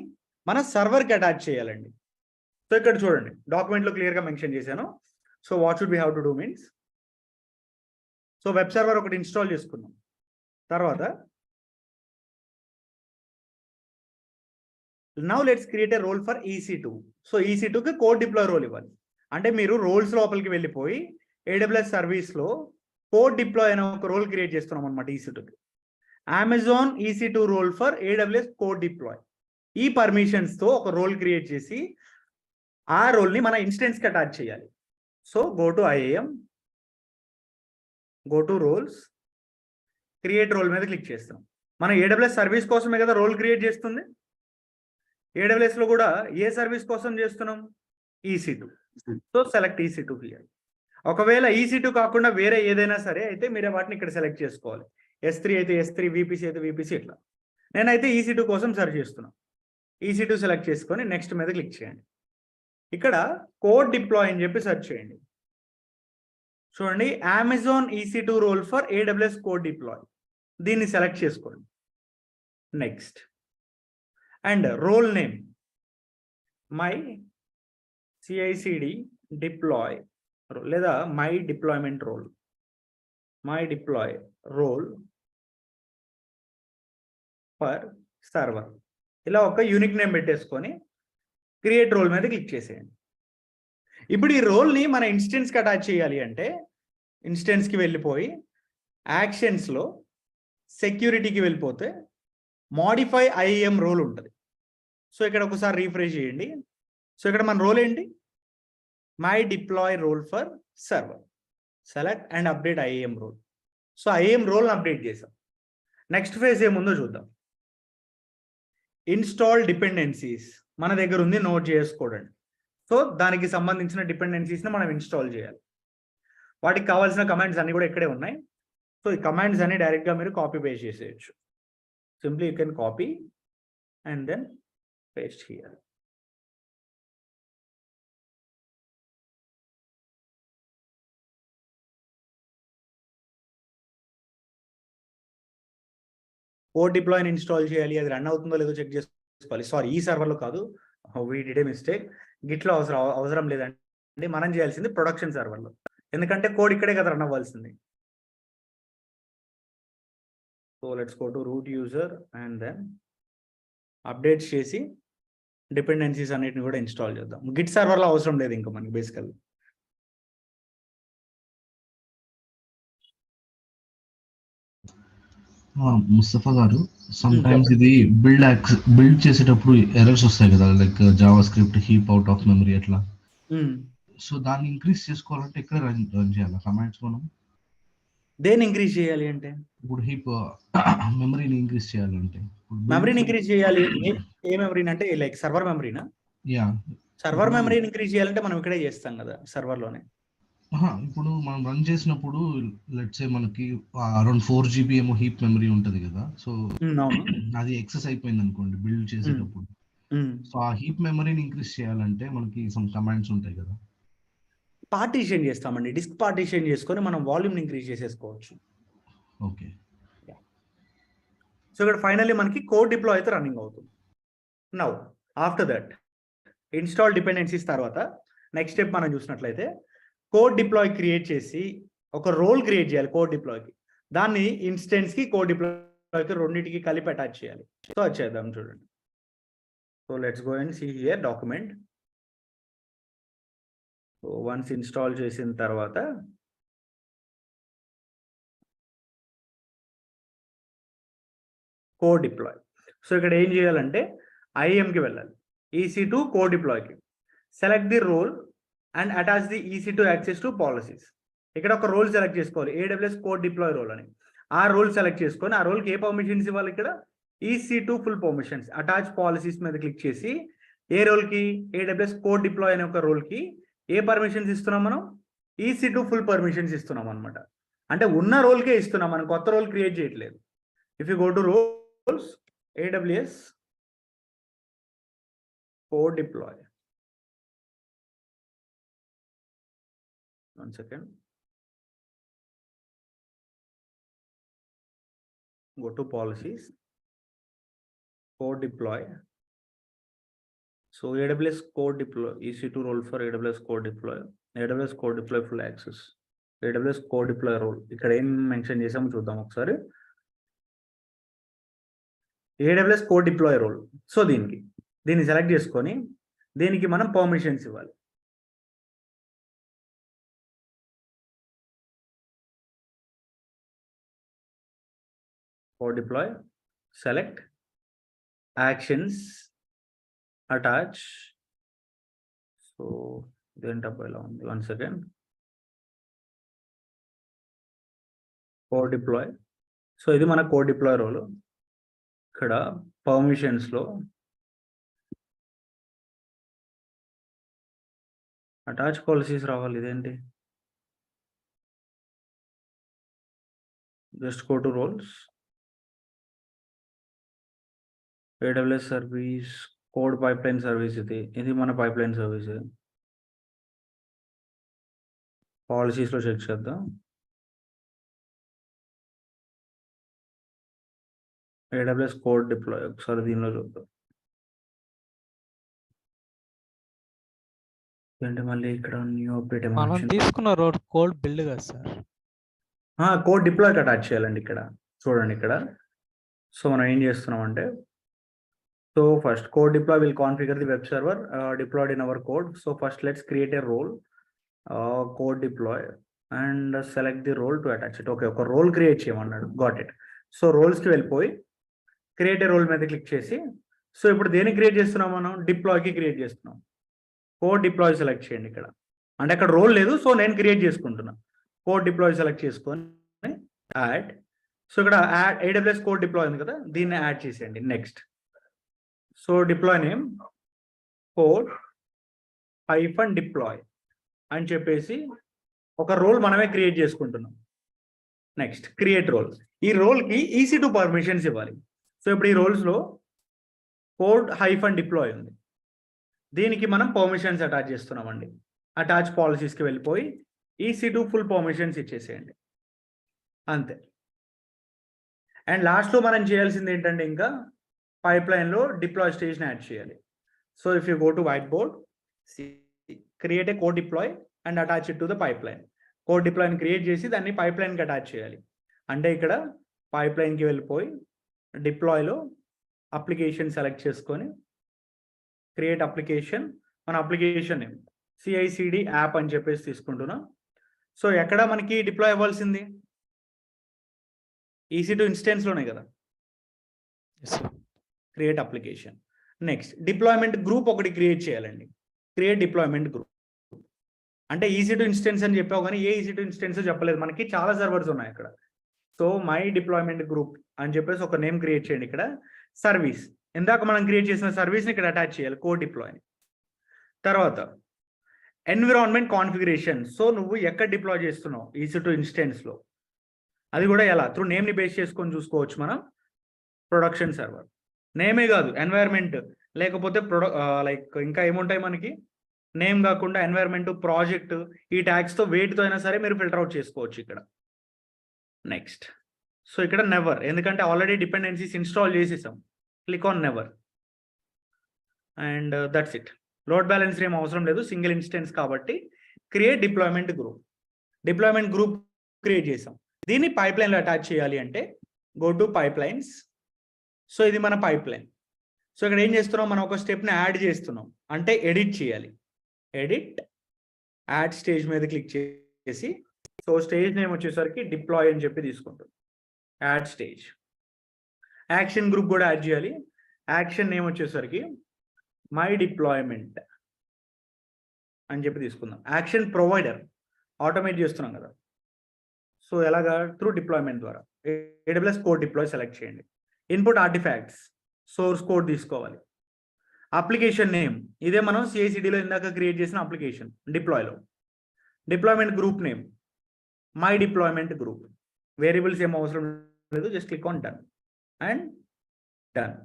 మన సర్వర్కి అటాచ్ చేయాలండి. సో ఇక్కడ చూడండి డాక్యుమెంట్లో క్లియర్గా మెన్షన్ చేశాను. So what should we have to do means, so web server ఒకటి ఇన్స్టాల్ చేసుకున్నాం. తర్వాత now let's create a role for EC2. So EC2కి కోడ్ డిప్లాయ్ రోల్ ఇవ్వాలి. అంటే మీరు రోల్స్ లోపలికి వెళ్ళిపోయి AWS సర్వీస్లో కోడ్ డిప్లాయ్ అనే ఒక రోల్ క్రియేట్ చేస్తున్నాం అనమాట EC2కి. Amazon EC2 role for AWS code deploy. ఈ పర్మిషన్స్తో ఒక రోల్ క్రియేట్ చేసి ఆ రోల్ని మన ఇన్స్టెన్స్కి అటాచ్ చేయాలి. So go to IAM, go to roles, create role మీద క్లిక్ చేస్తాం. మనం AWS సర్వీస్ కోసమే కదా రోల్ క్రియేట్ చేస్తుంది. AWSలో కూడా ఏ సర్వీస్ కోసం చేస్తున్నాం, EC2. So select EC2 here. ఒకవేళ EC2 కాకుండా వేరే ఏదైనా సరే అయితే మీరే వాటిని ఇక్కడ సెలెక్ట్ చేసుకోవాలి. S3 అయితే S3, VPC అయితే VPC, ఇట్లా. నేనైతే EC2 కోసం సెర్చ్ చేస్తున్నాను. EC2 సెలెక్ట్ చేసుకొని నెక్స్ట్ మీద క్లిక్ చేయండి. ఇక్కడ కోడ్ డిప్లాయ్ అని చెప్పి సెర్చ్ చేయండి. చూడండి Amazon EC2 role for AWS code deploy, దీన్ని సెలెక్ట్ చేసుకోండి. Next and role name my CICD deploy లేదా my deployment role, my deploy role for server, ఇలా ఒక యూనిక్ నేమ్ పెట్టేసుకొని క్రియేట్ రోల్ మీద క్లిక్ చేసేయండి. ఇప్పుడు ఈ రోల్ని మన ఇన్స్టెన్స్కి అటాచ్ చేయాలి అంటే ఇన్స్టెన్స్కి వెళ్ళిపోయి యాక్షన్స్లో సెక్యూరిటీకి వెళ్ళిపోతే మోడిఫై IAM రోల్ ఉంటుంది. సో ఇక్కడ ఒకసారి రీఫ్రెష్ చేయండి. సో ఇక్కడ మన రోల్ ఏంటి, my deploy role for server, select and update IAM role. So IAM రోల్ని అప్డేట్ చేసాం. నెక్స్ట్ ఫేజ్ ఏముందో చూద్దాం. ఇన్స్టాల్ డిపెండెన్సీస్ మన దగ్గర ఉంది, నోట్ చేసుకోండి. సో దానికి సంబంధించిన డిపెండెన్సీస్ని మనం ఇన్స్టాల్ చేయాలి. వాటికి కావాల్సిన కమాండ్స్ అన్ని కూడా ఇక్కడే ఉన్నాయి. సో ఈ కమాండ్స్ అన్ని డైరెక్ట్గా మీరు కాపీ పేస్ట్ చేసేయచ్చు. Simply you can copy and then paste here. Code డిప్లాయ్ని ఇన్స్టాల్ చేయాలి, అది రన్ అవుతుందో లేదో చెక్ చేసుకోవాలి. సారీ, ఈ సర్వర్లో కాదు, వీ డిడ్ ఏ మిస్టేక్. గిట్లో అవసరం లేదండి, మనం చేయాల్సింది ప్రొడక్షన్ సర్వర్లో, ఎందుకంటే కోడ్ ఇక్కడే కదా రన్ అవ్వాల్సింది. So let's go to root user and then updates చేసి డిపెండెన్సీస్ అన్నిటిని కూడా ఇన్స్టాల్ చేద్దాం. గిట్ సర్వర్లో అవసరం లేదు ఇంకా మనకి బేసికల్లీ. ముస్తఫా గారు, సమ్ టైమ్స్ ఇది బిల్డ్ చేసేటప్పుడు ఎర్రర్స్ వస్తాయి కదా, like Java script heap out of memory అట్లా. సో దాన్ని ఇంక్రీజ్ చేసుకోవాలంటే ఎక్కడ రన్ చేయాలి కమాండ్స్ మనం? దేన్ని ఇంక్రీజ్ చేయాలి అంటే, ఇప్పుడు హీప్ మెమరీని ఇంక్రీజ్ చేయాలంటే మెమరీని ఇంక్రీజ్ చేయాలి. ఏ మెమరీని అంటే లైక్ సర్వర్ మెమరీనా? యా, సర్వర్ మెమరీని ఇంక్రీజ్ చేయాలంటే మనం ఇక్కడే చేస్తాం కదా సర్వర్లోనే. ఇప్పుడు మనం రన్ చేసినప్పుడు లెట్స్ సే మనకి అరౌండ్ 4 GB ఏమో హీప్ మెమరీ ఉంటది కదా. సో అది ఎక్సెస్ అయిపోయింది అనుకోండి బిల్డ్ చేసేటప్పుడు. సో ఆ హీప్ మెమరీని ఇంక్రీజ్ చేయాలంటే మనకి సమ్ కమాండ్స్ ఉంటాయి కదా. పార్టీషన్ చేస్తామండి, డిస్క్ పార్టీషన్ చేసుకొని మనం వాల్యూమ్ని ఇంక్రీజ్ చేసేసుకోవచ్చు. ఓకే. సో ఇక్కడ ఫైనల్లీ మనకి కోడ్ డిప్లాయ్ అయితే రన్నింగ్ అవుతుంది. Now after that install dependencies తర్వాత నెక్స్ట్ స్టెప్ మనం చూసినట్లయితే కోడ్ డిప్లాయ్ క్రియేట్ చేసి ఒక రోల్ క్రియేట్ చేయాలి కోడ్ డిప్లాయ్కి. దాన్ని ఇన్స్టెన్స్కి కోడ్ డిప్లాయ్కి రెండింటికి కలిపి అటాచ్ చేయాలి. సో అది చేద్దాం చూడండి. So let's go and see here document. So once install చేసిన తర్వాత కోడ్ డిప్లాయ్. సో ఇక్కడ ఏం చేయాలంటే IAMకి వెళ్ళాలి, EC2 కోడ్ డిప్లాయ్కి. Select the role and attach the EC2 access to policies. ఇక్కడ ఒక రోల్ సెలెక్ట్ చేసుకోవాలి, AWS కోడ్ డిప్లాయ్ రోల్ అని. ఆ రోల్ సెలెక్ట్ చేసుకొని ఆ రోల్కి ఏ పర్మిషన్స్ ఇవ్వాలి, ఇక్కడ EC2 full permissions. Attach policies మీద క్లిక్ చేసి ఏ రోల్కి, AWS కోడ్ డిప్లాయ్ అనే ఒక రోల్కి ఏ పర్మిషన్స్ ఇస్తున్నాం మనం, EC2 ఫుల్ పర్మిషన్స్ ఇస్తున్నాం అనమాట. అంటే ఉన్న రోల్కే ఇస్తున్నాం, మనం కొత్త రోల్ క్రియేట్ చేయట్లేదు. If you go to roles, AWS code deploy. One second. Go to policies, code deploy. So AWS code deploy, EC2 role for AWS code deploy, AWS code deploy full access, AWS code deploy role. ఇక్కడ ఏం మెన్షన్ చేసామో చూద్దాం ఒకసారి. AWS code deploy role. So దీన్ని సెలెక్ట్ చేసుకొని దీనికి మనం పర్మిషన్స్ ఇవ్వాలి. Code deploy, select, actions, attach. So then one second. Code deploy. So ఇది మన code deploy role. ఇక్కడ permissions లో attach policies రావాలి. ఇదేంటి? Just go to roles. AWS service, code pipeline service. ఇది మన పైప్లైన్ సర్వీస్. పాలసీస్లో చెక్ చేద్దాం. AWS కోడ్ డిప్లాయ్ ఒకసారి దీనిలో చూద్దాం. ఏంటి మళ్ళీ ఇక్కడ న్యూ అప్డేట్ మనం తీసుకున్న రోడ్ కోడ్ బిల్డ్ కదా సార్, కోడ్ డిప్లాయ్కి అటాచ్ చేయాలండి. ఇక్కడ చూడండి, ఇక్కడ సో మనం ఏం చేస్తున్నాం అంటే, so first code deploy will configure the web server deployed in our code. So first let's create a role, code deploy, and select the role to attach it. Okay, ఒక రోల్ క్రియేట్ చేయమన్నాడు. got it. సో రోల్స్కి వెళ్ళిపోయి క్రియేట్ ఏ రోల్ మీద క్లిక్ చేసి, సో ఇప్పుడు దేనికి క్రియేట్ చేస్తున్నాం మనం, డిప్లాయ్కి క్రియేట్ చేస్తున్నాం. కోడ్ డిప్లాయ్ సెలెక్ట్ చేయండి ఇక్కడ, అంటే అక్కడ రోల్ లేదు, సో నేను క్రియేట్ చేసుకుంటున్నా. కోడ్ డిప్లాయ్ సెలెక్ట్ చేసుకొని యాడ్. సో ఇక్కడ యాడ్ AWS కోడ్ డిప్లాయ్ ఉంది కదా, దీన్ని యాడ్ చేసేయండి. Next, so deploy name code-deploy అని చెప్పేసి ఒక రోల్ మనమే క్రియేట్ చేసుకుంటున్నాం. Next, create role. ఈ రోల్కి EC2 పర్మిషన్స్ ఇవ్వాలి. సో ఇప్పుడు ఈ రోల్స్లో code-deploy ఉంది, దీనికి మనం పర్మిషన్స్ అటాచ్ చేస్తున్నామండి. అటాచ్ పాలసీస్కి వెళ్ళిపోయి EC2 ఫుల్ పర్మిషన్స్ ఇచ్చేసేయండి, అంతే. అండ్ లాస్ట్లో మనం చేయాల్సింది ఏంటంటే, ఇంకా పైప్లైన్లో డిప్లాయ్ స్టేజ్ని యాడ్ చేయాలి. So if you go to white board, create a code deploy and attach it to the pipeline. Code డిప్లాయ్ని క్రియేట్ చేసి దాన్ని పైప్లైన్కి అటాచ్ చేయాలి. అంటే ఇక్కడ పైప్లైన్కి వెళ్ళిపోయి డిప్లాయ్లో అప్లికేషన్ సెలెక్ట్ చేసుకొని క్రియేట్ అప్లికేషన్. మన అప్లికేషన్ నేమ్ CI/CD యాప్ అని చెప్పేసి తీసుకుంటున్నాం. సో ఎక్కడ మనకి డిప్లాయ్ అవ్వాల్సింది, EC2 ఇన్స్టెన్స్లోనే కదా. Create application. Next, deployment group ఒకటి క్రియేట్ చేయాలండి. క్రియేట్ డిప్లాయ్మెంట్ గ్రూప్ అంటే EC2 ఇన్స్టెన్స్ అని చెప్పావు, కానీ ఏ EC2 ఇన్స్టెన్స్ చెప్పలేదు, మనకి చాలా సర్వర్స్ ఉన్నాయి అక్కడ. సో మై డిప్లాయ్మెంట్ గ్రూప్ అని చెప్పేసి ఒక నేమ్ క్రియేట్ చేయండి. ఇక్కడ సర్వీస్, ఇందాక మనం క్రియేట్ చేసిన సర్వీస్ని ఇక్కడ అటాచ్ చేయాలి, కోడ్ డిప్లాయ్ని. తర్వాత ఎన్విరాన్మెంట్ కాన్ఫిగరేషన్. సో నువ్వు ఎక్కడ డిప్లాయ్ చేస్తున్నావు EC2 ఇన్స్టెన్స్లో, అది కూడా ఎలా, త్రూ నేమ్ని బేస్ చేసుకొని చూసుకోవచ్చు మనం. ప్రొడక్షన్ సర్వర్ నేమే కాదు, ఎన్వైర్మెంట్, లేకపోతే లైక్ ఇంకా ఏముంటాయి మనకి, నేమ్ కాకుండా ఎన్వైర్మెంట్, ప్రాజెక్ట్, ఈ ట్యాగ్స్తో వేటితో అయినా సరే మీరు ఫిల్టర్ అవుట్ చేసుకోవచ్చు ఇక్కడ. నెక్స్ట్, సో ఇక్కడ నెవర్, ఎందుకంటే ఆల్రెడీ డిపెండెన్సీస్ ఇన్స్టాల్ చేసేసాం. Click on never and that's it. Load balancer ఏం అవసరం లేదు, సింగిల్ ఇన్స్టెన్స్ కాబట్టి. Create deployment group. Deployment group create చేసాం, దీన్ని పైప్లైన్లో అటాచ్ చేయాలి అంటే గో టు పైప్లైన్స్. సో ఇది మన పైప్లైన్. సో ఇక్కడ ఏం చేస్తున్నాం, మనం ఒక స్టెప్ని యాడ్ చేస్తున్నాం, అంటే ఎడిట్ చేయాలి. ఎడిట్, యాడ్ స్టేజ్ మీద క్లిక్ చేసి, సో స్టేజ్ నేమ్ వచ్చేసరికి డిప్లాయ్ అని చెప్పి తీసుకుంటాం. Add stage. యాక్షన్ గ్రూప్ కూడా యాడ్ చేయాలి. యాక్షన్ నేమ్ వచ్చేసరికి మై డిప్లాయ్మెంట్. అని చెప్పి తీసుకుందాం. యాక్షన్ ప్రొవైడర్ ఆటోమేట్ చేస్తున్నాం కదా, సో ఎలాగా త్రూ డిప్లాయ్మెంట్ ద్వారా AWS కోడ్ డిప్లాయ్ సెలెక్ట్ చేయండి. ఇన్పుట్ ఆర్టిఫాక్ట్స్ సోర్స్ కోడ్ తీసుకోవాలి. అప్లికేషన్ నేమ్ ఇదే మనం CI/CDలో ఇందాక క్రియేట్ చేసిన అప్లికేషన్ డిప్లాయ్లో. Deployment group name my deployment group. Variables ఏం అవసరం లేదు, just click on done and done.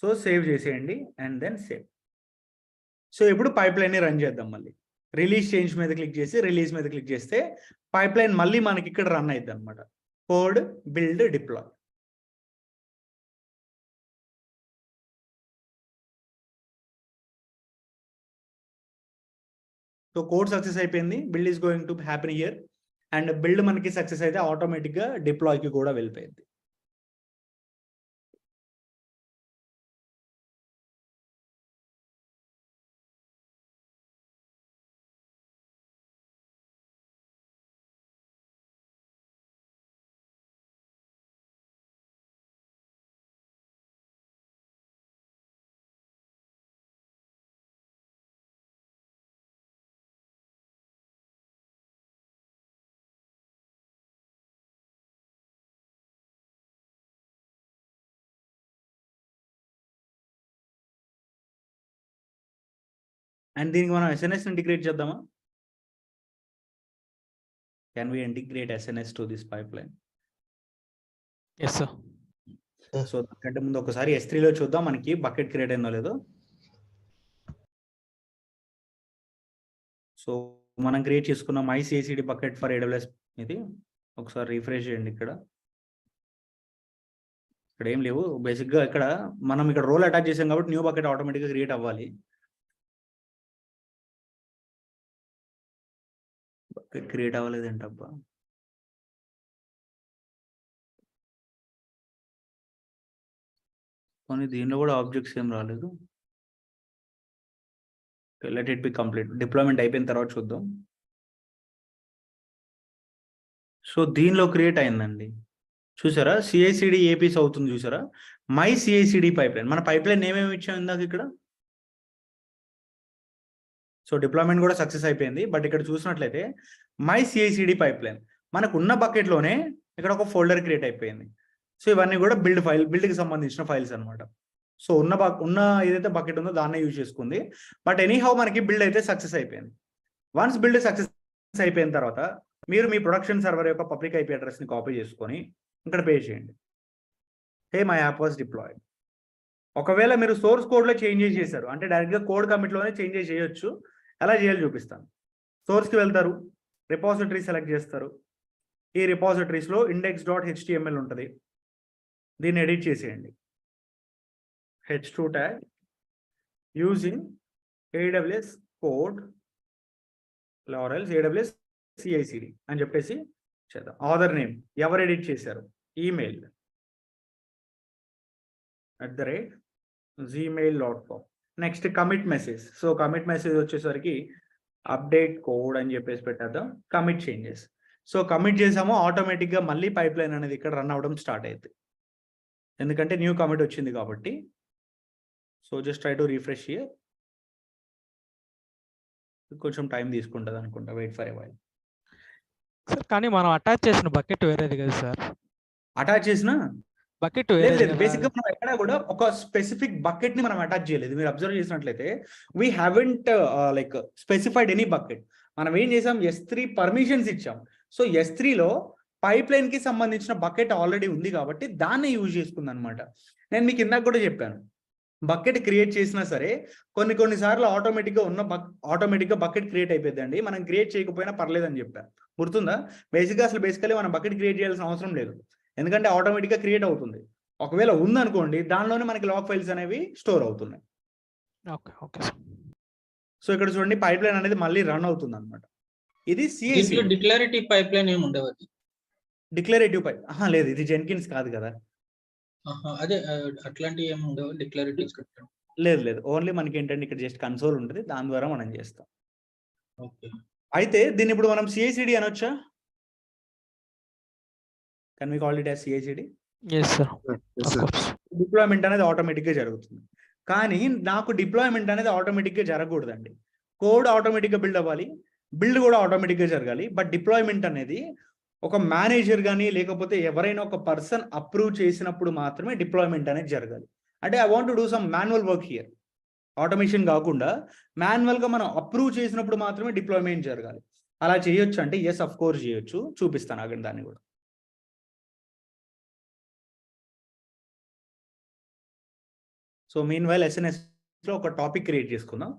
So save చేసేయండి అండ్ దెన్ సేవ్. సో ఇప్పుడు పైప్ లైన్ని రన్ చేద్దాం. మళ్ళీ రిలీజ్ చేంజ్ మీద క్లిక్ చేసి రిలీజ్ మీద క్లిక్ చేస్తే పైప్ లైన్ మళ్ళీ మనకి ఇక్కడ రన్ అవుతుంది అనమాట. Code build deploy. So code success అయిపోయింది, build is going to happen here. And build మనకి సక్సెస్ అయితే ఆటోమేటిక్గా డిప్లాయ్కి కూడా వెళ్ళిపోయింది. అండ్ దీనికి మనం SNS ఇంటిగ్రేట్ చేద్దామా? Can we integrate SNS to this pipeline? Yes sir. So దానికంటే ముందు ఒకసారి S3లో చూద్దాం మనకి బకెట్ క్రియేట్ అయిందో లేదో. సో మనం క్రియేట్ చేసుకున్న my CI/CD bucket for AWS ఇది ఒకసారి రిఫ్రెష్ చేయండి. ఇక్కడ ఏం లేవు బేసిక్గా. ఇక్కడ మనం ఇక్కడ రోల్ అటాచ్ చేసాం కాబట్టి న్యూ బకెట్ ఆటోమేటిక్గా క్రియేట్ అవ్వాలి. బకెట్ క్రియేట్ అవ్వలేదేంటబ్బా? కానీ దీనిలో కూడా ఆబ్జెక్ట్స్ ఏం రాలేదు. Let it be complete. Deployment అయిపోయిన తర్వాత చూద్దాం. సో దీనిలో క్రియేట్ అయిందండి, చూసారా? CI/CD APs అవుతుంది చూసారా? My CI/CD pipe line. మన పైప్ లైన్ ఏమేమి ఇచ్చాం ఇందాక ఇక్కడ. సో డిప్లాయ్మెంట్ కూడా సక్సెస్ అయిపోయింది. బట్ ఇక్కడ చూసినట్లయితే మై CI/CD పైప్ లైన్ మనకు ఉన్న బకెట్లోనే ఇక్కడ ఒక ఫోల్డర్ క్రియేట్ అయిపోయింది. సో ఇవన్నీ కూడా బిల్డ్కి సంబంధించిన ఫైల్స్ అనమాట. సో ఉన్న ఏదైతే బకెట్ ఉందో దాన్నే యూజ్ చేసుకుంది. బట్ ఎనీహౌ మనకి బిల్డ్ అయితే సక్సెస్ అయిపోయింది. వన్స్ బిల్డ్ సక్సెస్ అయిపోయిన తర్వాత మీరు మీ ప్రొడక్షన్ సర్వర్ యొక్క పబ్లిక్ IP అడ్రస్ని కాపీ చేసుకొని ఇక్కడ పే చేయండి. Hey my app was deployed. ఒకవేళ మీరు సోర్స్ కోడ్లో చేంజెస్ చేశారు అంటే డైరెక్ట్గా కోడ్ కమిట్లోనే చేంజెస్ చేయొచ్చు. ఎలా చేయాలి చూపిస్తాను. సోర్స్కి వెళ్తారు, రిపాజిటరీ సెలెక్ట్ చేస్తారు. ఈ రిపాజిటరీస్లో index.html ఉంటుంది, దీన్ని ఎడిట్ చేసేయండి. h2 tag using AWS code laurels AWS CI/CD అని చెప్పేసి చేద్దాం. ఆథర్ నేమ్ ఎవరు ఎడిట్ చేశారు, email @gmail.com. Next commit message. So commit message వచ్చేసరికి అప్డేట్ కోడ్ అని చెప్పేసి పెట్టేద్దాం. Commit changes. సో కమిట్ చేసామో ఆటోమేటిక్గా మళ్ళీ పైప్ లైన్ అనేది ఇక్కడ రన్ అవ్వడం స్టార్ట్ అవుతుంది, ఎందుకంటే న్యూ కమిట్ వచ్చింది కాబట్టి. So just try to refresh here. కొంచెం టైం తీసుకుంటుంది అనుకుంటా. Wait for a while. Sir కానీ మనం అటాచ్ చేసిన బకెట్ వేరేది కదా సార్. అటాచ్ చేసిన బకెట్ లేదు. బేసిక్గా మనం ఎక్కడ కూడా ఒక స్పెసిఫిక్ బకెట్ ని మనం అటాచ్ చేయలేదు. మీరు అబ్జర్వ్ చేసినట్లయితే we haven't like specified any bucket. మనం ఏం చేసాం, S3 పర్మిషన్స్ ఇచ్చాం. సో S3లో పైప్ లైన్ కి సంబంధించిన బకెట్ ఆల్రెడీ ఉంది కాబట్టి దాన్ని యూజ్ చేసుకుంది అనమాట. నేను మీకు ఇందాక కూడా చెప్పాను, బకెట్ క్రియేట్ చేసినా సరే కొన్నిసార్లు ఆటోమేటిక్గా బకెట్ క్రియేట్ అయిపోద్దండి. మనం క్రియేట్ చేయకపోయినా పర్లేదని చెప్పాను, గుర్తుందా? బేసికలీ మనం బకెట్ క్రియేట్ చేయాల్సిన అవసరం లేదు, ఎందుకంటే ఆటోమేటిక్గా క్రియేట్ అవుతుంది. ఒకవేళ ఉందనుకోండి దానిలోనే మనకి లాగ్ ఫైల్స్ అనేవి స్టోర్ అవుతున్నాయి. ఓకే. సో ఇక్కడ చూడండి పైప్ లైన్ అనేది మళ్ళీ రన్ అవుతుంది అనమాట. ఇది CI/CD. డిక్లరేటివ్ పైప్ లైన్ ఏమి ఉండదు. డిక్లరేటివ్ పైప్ లేదు, ఇది జెన్కిన్స్ కాదు కదా. అదే అట్లాంటివి ఏమి ఉండవు డిక్లరేటివ్ స్క్రిప్ట్. లేదు, ఓన్లీ మనకి ఏంటంటే ఇక్కడ జస్ట్ కన్సోల్ ఉంటుంది, దాని ద్వారా మనం చేస్తాం. ఓకే. అయితే దీన్ని ఇప్పుడు మనం CI/CD అనొచ్చా? Can we call it as CI/CD? Yes sir. Deployment అనేది ఆటోమేటిక్గా జరుగుతుంది. కానీ నాకు డిప్లాయ్మెంట్ అనేది ఆటోమేటిక్గా జరగకూడదండి. కోడ్ ఆటోమేటిక్గా బిల్డ్ అవ్వాలి, బిల్డ్ కూడా ఆటోమేటిక్గా జరగాలి. బట్ డిప్లాయ్మెంట్ అనేది ఒక మేనేజర్ కానీ లేకపోతే ఎవరైనా ఒక పర్సన్ అప్రూవ్ చేసినప్పుడు మాత్రమే డిప్లాయ్మెంట్ అనేది జరగాలి. అంటే I want to do some manual work here. Automation కాకుండా మాన్యువల్గా మనం అప్రూవ్ చేసినప్పుడు మాత్రమే డిప్లాయ్మెంట్ జరగాలి. అలా చేయొచ్చు అంటే ఎస్ అఫ్ కోర్స్ చేయొచ్చు. చూపిస్తాను ఆగండి దాన్ని కూడా. సో మీన్ వైల్ ఎస్ఎన్ఎస్లో ఒక టాపిక్ క్రియేట్ చేసుకుందాం.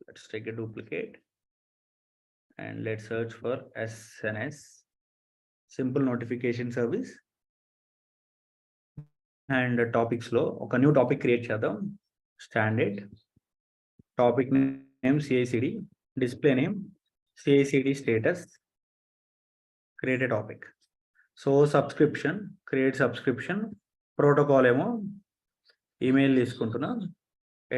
Let's take a duplicate and let's search for SNS simple notification service. And టాపిక్స్లో ఒక న్యూ టాపిక్ క్రియేట్ చేద్దాం. Standard topic name CICD, display name CICD status, create a topic. So subscription, create subscription. Protocol ఏమో ఈమెయిల్ తీసుకుంటున్నా.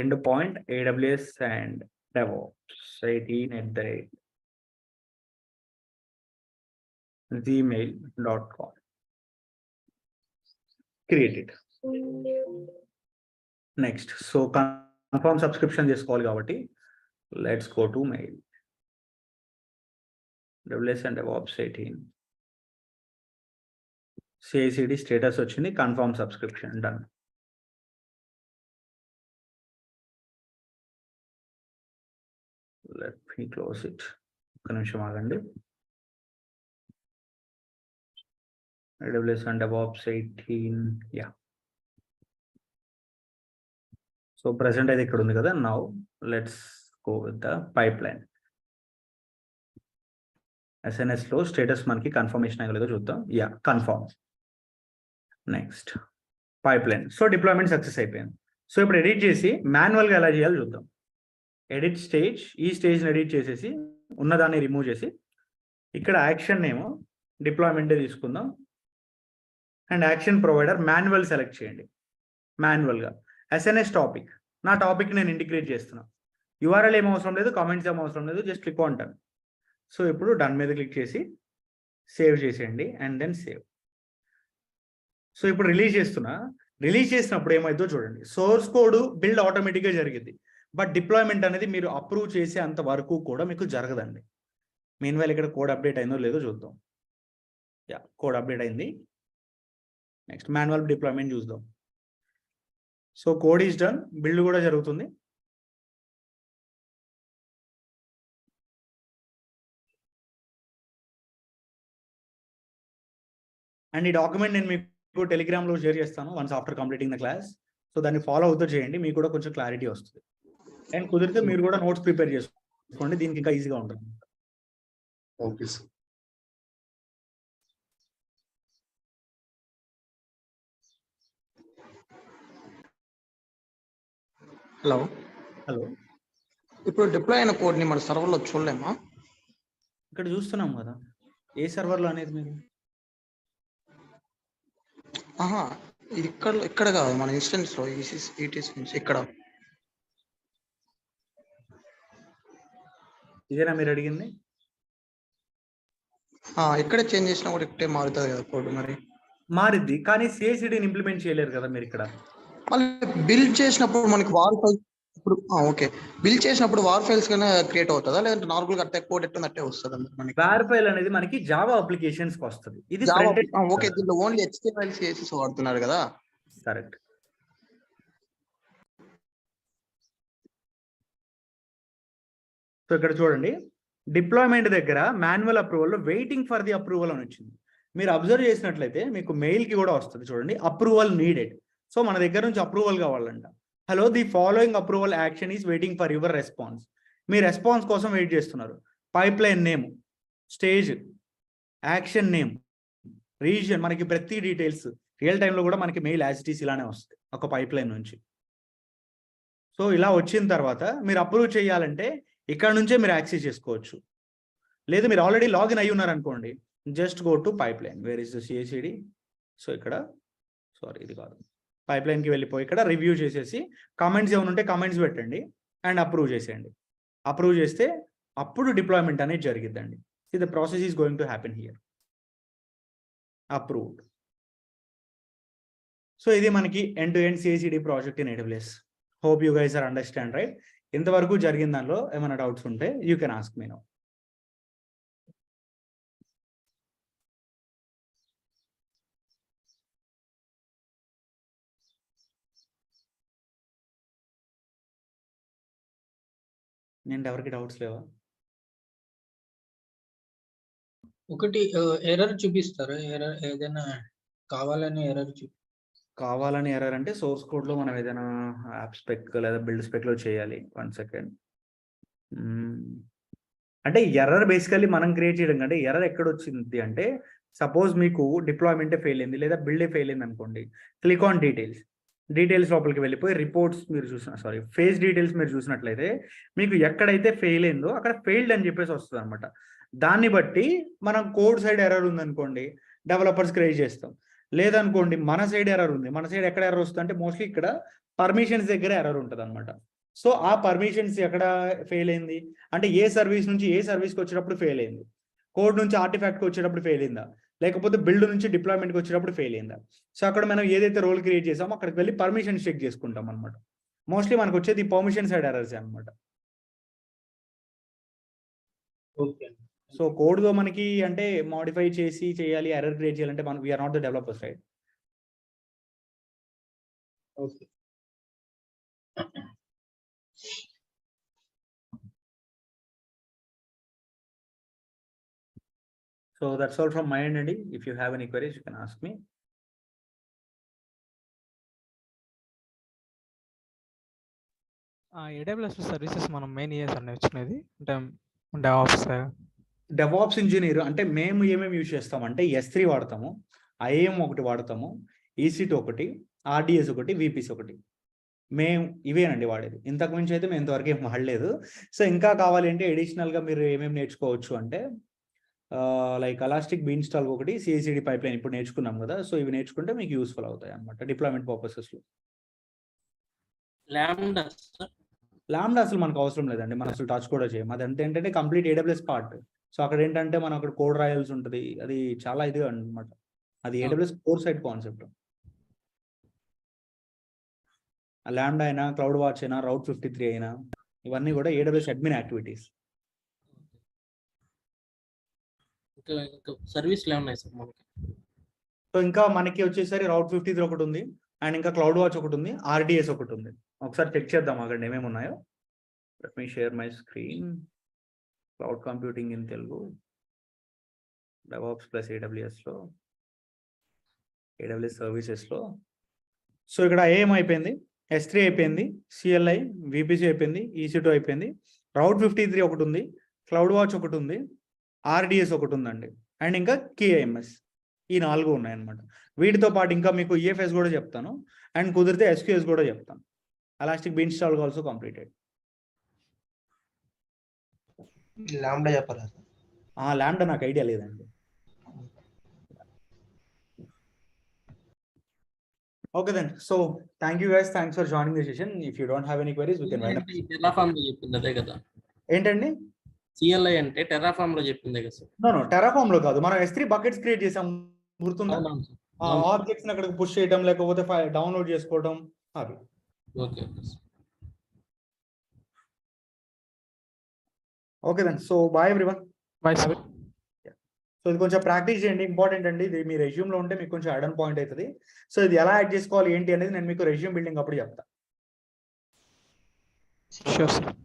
Endpoint AWS and DevOps 18@gmail.com. Created. Next so confirm subscription చేసుకోవాలి కాబట్టి let's go to mail. AWS and DevOps 18. CICD status వచ్చింది, confirm subscription done. Let me close it. ఒక నిమిషం ఆగండి. AWS and DevOps 18, yeah. So present అయితే ఇక్కడ ఉంది కదా. Now let's go with the pipeline. ఎస్ఎన్ఎస్లో స్టేటస్ మనకి కన్ఫర్మేషన్ అయ్యలేదో చూద్దాం. Yeah, confirm. Next pipeline. So deployment success అయిపోయింది. సో ఇప్పుడు ఎడిట్ చేసి మాన్యువల్గా ఎలా చేయాలో చూద్దాం. ఎడిట్ స్టేజ్, ఈ స్టేజ్ని ఎడిట్ చేసేసి ఉన్నదాన్ని రిమూవ్ చేసి ఇక్కడ యాక్షన్ నేమో డిప్లాయ్మెంటే తీసుకుందాం. And action provider manual select చేయండి. మాన్యువల్గా ఎస్ఎన్ఎస్ టాపిక్, నా టాపిక్ నేను ఇంటిగ్రేట్ చేస్తున్నా. URL ఏం అవసరం లేదు, కామెంట్స్ ఏం అవసరం లేదు, just click on done. So ఇప్పుడు డన్ మీద క్లిక్ చేసి సేవ్ చేసేయండి అండ్ దెన్ సేవ్. సో ఇప్పుడు రిలీజ్ చేస్తున్నా. రిలీజ్ చేసినప్పుడు ఏమైందో చూడండి. సోర్స్ కోడ్ బిల్డ్ ఆటోమేటిక్గా జరిగింది, బట్ డిప్లాయ్మెంట్ అనేది మీరు అప్రూవ్ చేసే అంత వరకు కూడా మీకు జరగదండి. మీన్వైల్ ఇక్కడ కోడ్ అప్డేట్ అయిందో లేదో చూద్దాం. యా, కోడ్ అప్డేట్ అయింది. నెక్స్ట్ మాన్యువల్ డిప్లాయ్మెంట్ చూద్దాం. So code is done, build కూడా జరుగుతుంది. అండ్ ఈ డాక్యుమెంట్ నేను మీకు టెలిగ్రామ్లో షేర్ చేస్తాను once after completing the class. So దాన్ని ఫాలో అవుతూ చేయండి, మీకు కూడా కొంచెం క్లారిటీ వస్తుంది. అండ్ కుదిరితే మీరు కూడా నోట్స్ ప్రిపేర్ చేసుకోండి, దీనికి ఇంకా ఈజీగా ఉంటుంది. Okay sir. హలో, హలో, ఇప్పుడు డిప్లాయ్ అయిన కోడ్ని మన సర్వర్లో చూడలేమా? ఇక్కడ చూస్తున్నాం కదా. ఏ సర్వర్లో అనేది మీరు? ఆహా, ఇది ఇక్కడ కాదు, మన ఇన్స్టెన్స్ లో ETS నుంచి ఇక్కడ. ఇదేనా మీరు అడిగింది? ఇక్కడే చేంజ్ చేసినా కూడా ఇక్కడే మారుతుంది కదా కోడ్. మరి మారిద్ది, కానీ CICDని ఇంప్లిమెంట్ చేయలేరు కదా మీరు ఇక్కడ. మళ్ళీ బిల్డ్ చేసినప్పుడు మనకి వార్ ఫైల్స్ ఇప్పుడు ఓకే, బిల్డ్ చేసినప్పుడు వార్ ఫైల్స్ కన్నా క్రియేట్ అవుతుందా, లేదంటే నార్మల్ గా అట్టే కోడ్ ఎట్టే వస్తుంది? మనకి వార్ ఫైల్ అనేది మనకి జావా అప్లికేషన్స్ కి వస్తుంది. ఇది ఓకే, దీంట్లో ఓన్లీ HTML CSS వాడుతున్నారు కదా. కరెక్ట్. సో ఇక్కడ చూడండి, డిప్లాయ్మెంట్ దగ్గర మాన్యువల్ అప్రూవల్లో వెయిటింగ్ ఫర్ ది అప్రూవల్ అని వచ్చింది. మీరు అబ్జర్వ్ చేసినట్లయితే మీకు మెయిల్కి కూడా వస్తుంది చూడండి, అప్రూవల్ నీడెడ్. సో మన దగ్గర నుంచి అప్రూవల్ కావాలంట. Hello, the following approval action is waiting for your response. Me response కోసం వెయిట్ చేస్తున్నారు. Pipeline name, stage, action name, region, మనకి ప్రతి డీటెయిల్స్ రియల్ టైంలో కూడా మనకి మెయిల్ యాజ్ ఇట్ ఈస్ ఇలానే వస్తుంది ఒక పైప్లైన్ నుంచి. సో ఇలా వచ్చిన తర్వాత మీరు అప్రూవ్ చేయాలంటే ఇక్కడ నుంచే మీరు యాక్సెస్ చేసుకోవచ్చు. లేదు మీరు ఆల్రెడీ లాగిన్ అయ్యి ఉన్నారనుకోండి, just go to pipeline. Where is the CICD? So ఇక్కడ ఇది కాదు, పైప్లైన్కి వెళ్ళిపోయి ఇక్కడ రివ్యూ చేసేసి కామెంట్స్ ఏమైనా ఉంటే కామెంట్స్ పెట్టండి అండ్ అప్రూవ్ చేసేయండి. అప్రూవ్ చేస్తే అప్పుడు డిప్లాయ్మెంట్ అనేది జరిగిద్దండి. The process is going to happen here. Approved. So ఇది మనకి end to end CICD project in AWS. Hope you guys are understand right. ఇంతవరకు జరిగిన దానిలో ఏమైనా డౌట్స్ ఉంటే you can ask me now. నేను ఎవరికి డౌట్స్ లేవా? ఒకటి ఎర్రర్ చూపిస్తారా? ఎర్రర్ ఏదైనా కావాలని ఎర్రర్ కావాలని ఎర్రర్ అంటే సోర్స్ కోడ్ లో మనం ఏదైనా యాప్ స్పెక్ లేదా బిల్డ్ స్పెక్ లో చేయాలి. 1 సెకండ్. అంటే ఎర్రర్ బేసికల్లీ మనం క్రియేట్ చేయడం కంటే ఎర్రర్ ఎక్కడ వచ్చింది అంటే, సపోజ్ మీకు డిప్లాయ్మెంటే ఫెయిల్ అయింది లేదా బిల్డే ఫెయిల్ అయింది అనుకోండి. క్లిక్ ఆన్ డీటెయిల్స్ లోపలికి వెళ్ళిపోయి రిపోర్ట్స్ మీరు ఫేజ్ డీటెయిల్స్ మీరు చూసినట్లయితే మీకు ఎక్కడైతే ఫెయిల్ అయిందో అక్కడ ఫెయిల్డ్ అని చెప్పేసి వస్తుంది అనమాట. దాన్ని బట్టి మనం కోడ్ సైడ్ ఎర్రర్ ఉందనుకోండి డెవలపర్స్ క్రియేట్ చేస్తాం. లేదనుకోండి మన సైడ్ ఎర్రర్ ఉంది. మన సైడ్ ఎక్కడ ఎర్రర్ వస్తుంది అంటే మోస్ట్లీ ఇక్కడ పర్మిషన్స్ దగ్గర ఎర్రర్ ఉంటుంది అనమాట. సో ఆ పర్మిషన్స్ ఎక్కడ ఫెయిల్ అయింది అంటే ఏ సర్వీస్ నుంచి ఏ సర్వీస్కి వచ్చేటప్పుడు ఫెయిల్ అయింది, కోడ్ నుంచి ఆర్టిఫాక్ట్కి వచ్చేటప్పుడు ఫెయిల్ అయిందా, లేకపోతే బిల్డ్ నుంచి డిప్లాయ్మెంట్కి వచ్చేటప్పుడు ఫెయిల్ అయిందా. సో అక్కడ మనం ఏదైతే రోల్ క్రియేట్ చేసామో అక్కడికి వెళ్ళి పర్మిషన్స్ చెక్ చేసుకుంటాం అనమాట. మోస్ట్లీ మనకు వచ్చేది పర్మిషన్ సైడ్ ఎర్రర్స్ అనమాట. ఓకే. సో కోడ్లో మనకి అంటే మాడిఫై చేసి చేయాలి, ఎర్రర్ క్రియేట్ చేయాలంటే మనం we're not the developers right. Okay. So that's all from my end, Andy. If you have any queries, you can ask me. AWS services మనం మెయిన్ ఏ సార్ నేర్చుకునేది అంటే డెవాప్స్. డెవాప్స్ ఇంజనీర్ అంటే మేము ఏమేమి యూజ్ చేస్తామంటే S3 వాడతాము, IAM ఒకటి వాడతాము, EC2 ఒకటి, RDS ఒకటి, VPC ఒకటి. మేము ఇవేనండి వాడేది. ఇంతకు మించి అయితే మేము ఇంతవరకు ఏం వాడలేదు. సో ఇంకా కావాలి అంటే అడిషనల్గా మీరు ఏమేమి నేర్చుకోవచ్చు అంటే లైక్ ఎలాస్టిక్ బీన్స్టాల్ ఒకటి, CI/CD పైప్లైన్ ఇప్పుడు నేర్చుకున్నాం కదా. సో ఇవి నేర్చుకుంటే మీకు యూస్ఫుల్ అవుతాయి అనమాట డిప్లాయ్మెంట్ పర్పసెస్లో. లాంబ్డా అసలు మనకు అవసరం లేదండి, మనం అసలు టచ్ కూడా చేయం. అది అంటే ఏంటంటే కంప్లీట్ AWS పార్ట్. సో అక్కడ ఏంటంటే మనం అక్కడ కోడ్ రాయాల్సి ఉంటుంది, అది చాలా ఇదిగా అనమాట. అది AWS core side concept. Lambda అయినా, క్లౌడ్ వాచ్ అయినా, Route 53 అయినా ఇవన్నీ కూడా AWS అడ్మిన్ యాక్టివిటీస్. సర్వీస్లు ఏమున్నాయి సార్ మనకి? సో ఇంకా మనకి వచ్చేసరి Route 53 ఒకటి ఉంది, అండ్ ఇంకా క్లౌడ్ వాచ్ ఒకటి ఉంది, RDS ఒకటి ఉంది. ఒకసారి చెక్ చేద్దాం అక్కడ ఏమేమి ఉన్నాయో. Let me share my screen. Cloud computing in Telugu, DevOps plus AWSలో, AWS సర్వీసెస్లో. సో ఇక్కడ AM అయిపోయింది, S3 అయిపోయింది, CLI, VPC అయిపోయింది, EC2 అయిపోయింది, Route 53 ఒకటి ఉంది, క్లౌడ్ వాచ్ ఒకటి ఉంది, RDS ఒకటి ఉందండి, అండ్ ఇంకా KIMS. ఈ 4 ఉన్నాయన్నమాట. వీటితో పాటు ఇంకా మీకు EFS కూడా చెప్తాను, అండ్ కుదిరితే SQS కూడా చెప్తాను. Elastic beanstalk also completed. Lambda చెప్పారా? లాంబ్డా నాకు ఐడియా లేదండి. Okay then. So thank you guys. Thanks for joining the session. If you don't have any queries, we can write up. Terraform లో చెప్పింది అదే కదా? ఏంటండి? CLI అంటే టెరాఫామ్ లో చెప్పిందే కదా సార్? నో టెరాఫామ్ లో కాదు, మనం S3 బకెట్స్ క్రియేట్ చేసాం, గుర్తుందా? ఆబ్జెక్ట్స్ ని అక్కడికి పుష్ చేయడం, లేకపోతే డౌన్లోడ్ చేసుకోవడం అవి. Okay. Okay then. So bye everyone. Bye sir. So ఇది కొంచెం ప్రాక్టీస్ చేయండి, ఇంపార్టెంట్ అండి. ఇది మీ రెజ్యూమ్ లో ఉంటే మీకు కొంచెం యాడ్ ఆన్ పాయింట్ అవుతుంది. సో ఇది ఎలా యాడ్ చేసుకోవాలి ఏంటి అనేది నేను మీకు రెజ్యూమ్ బిల్డింగ్ అప్పుడు చెప్తాను. Sure sir.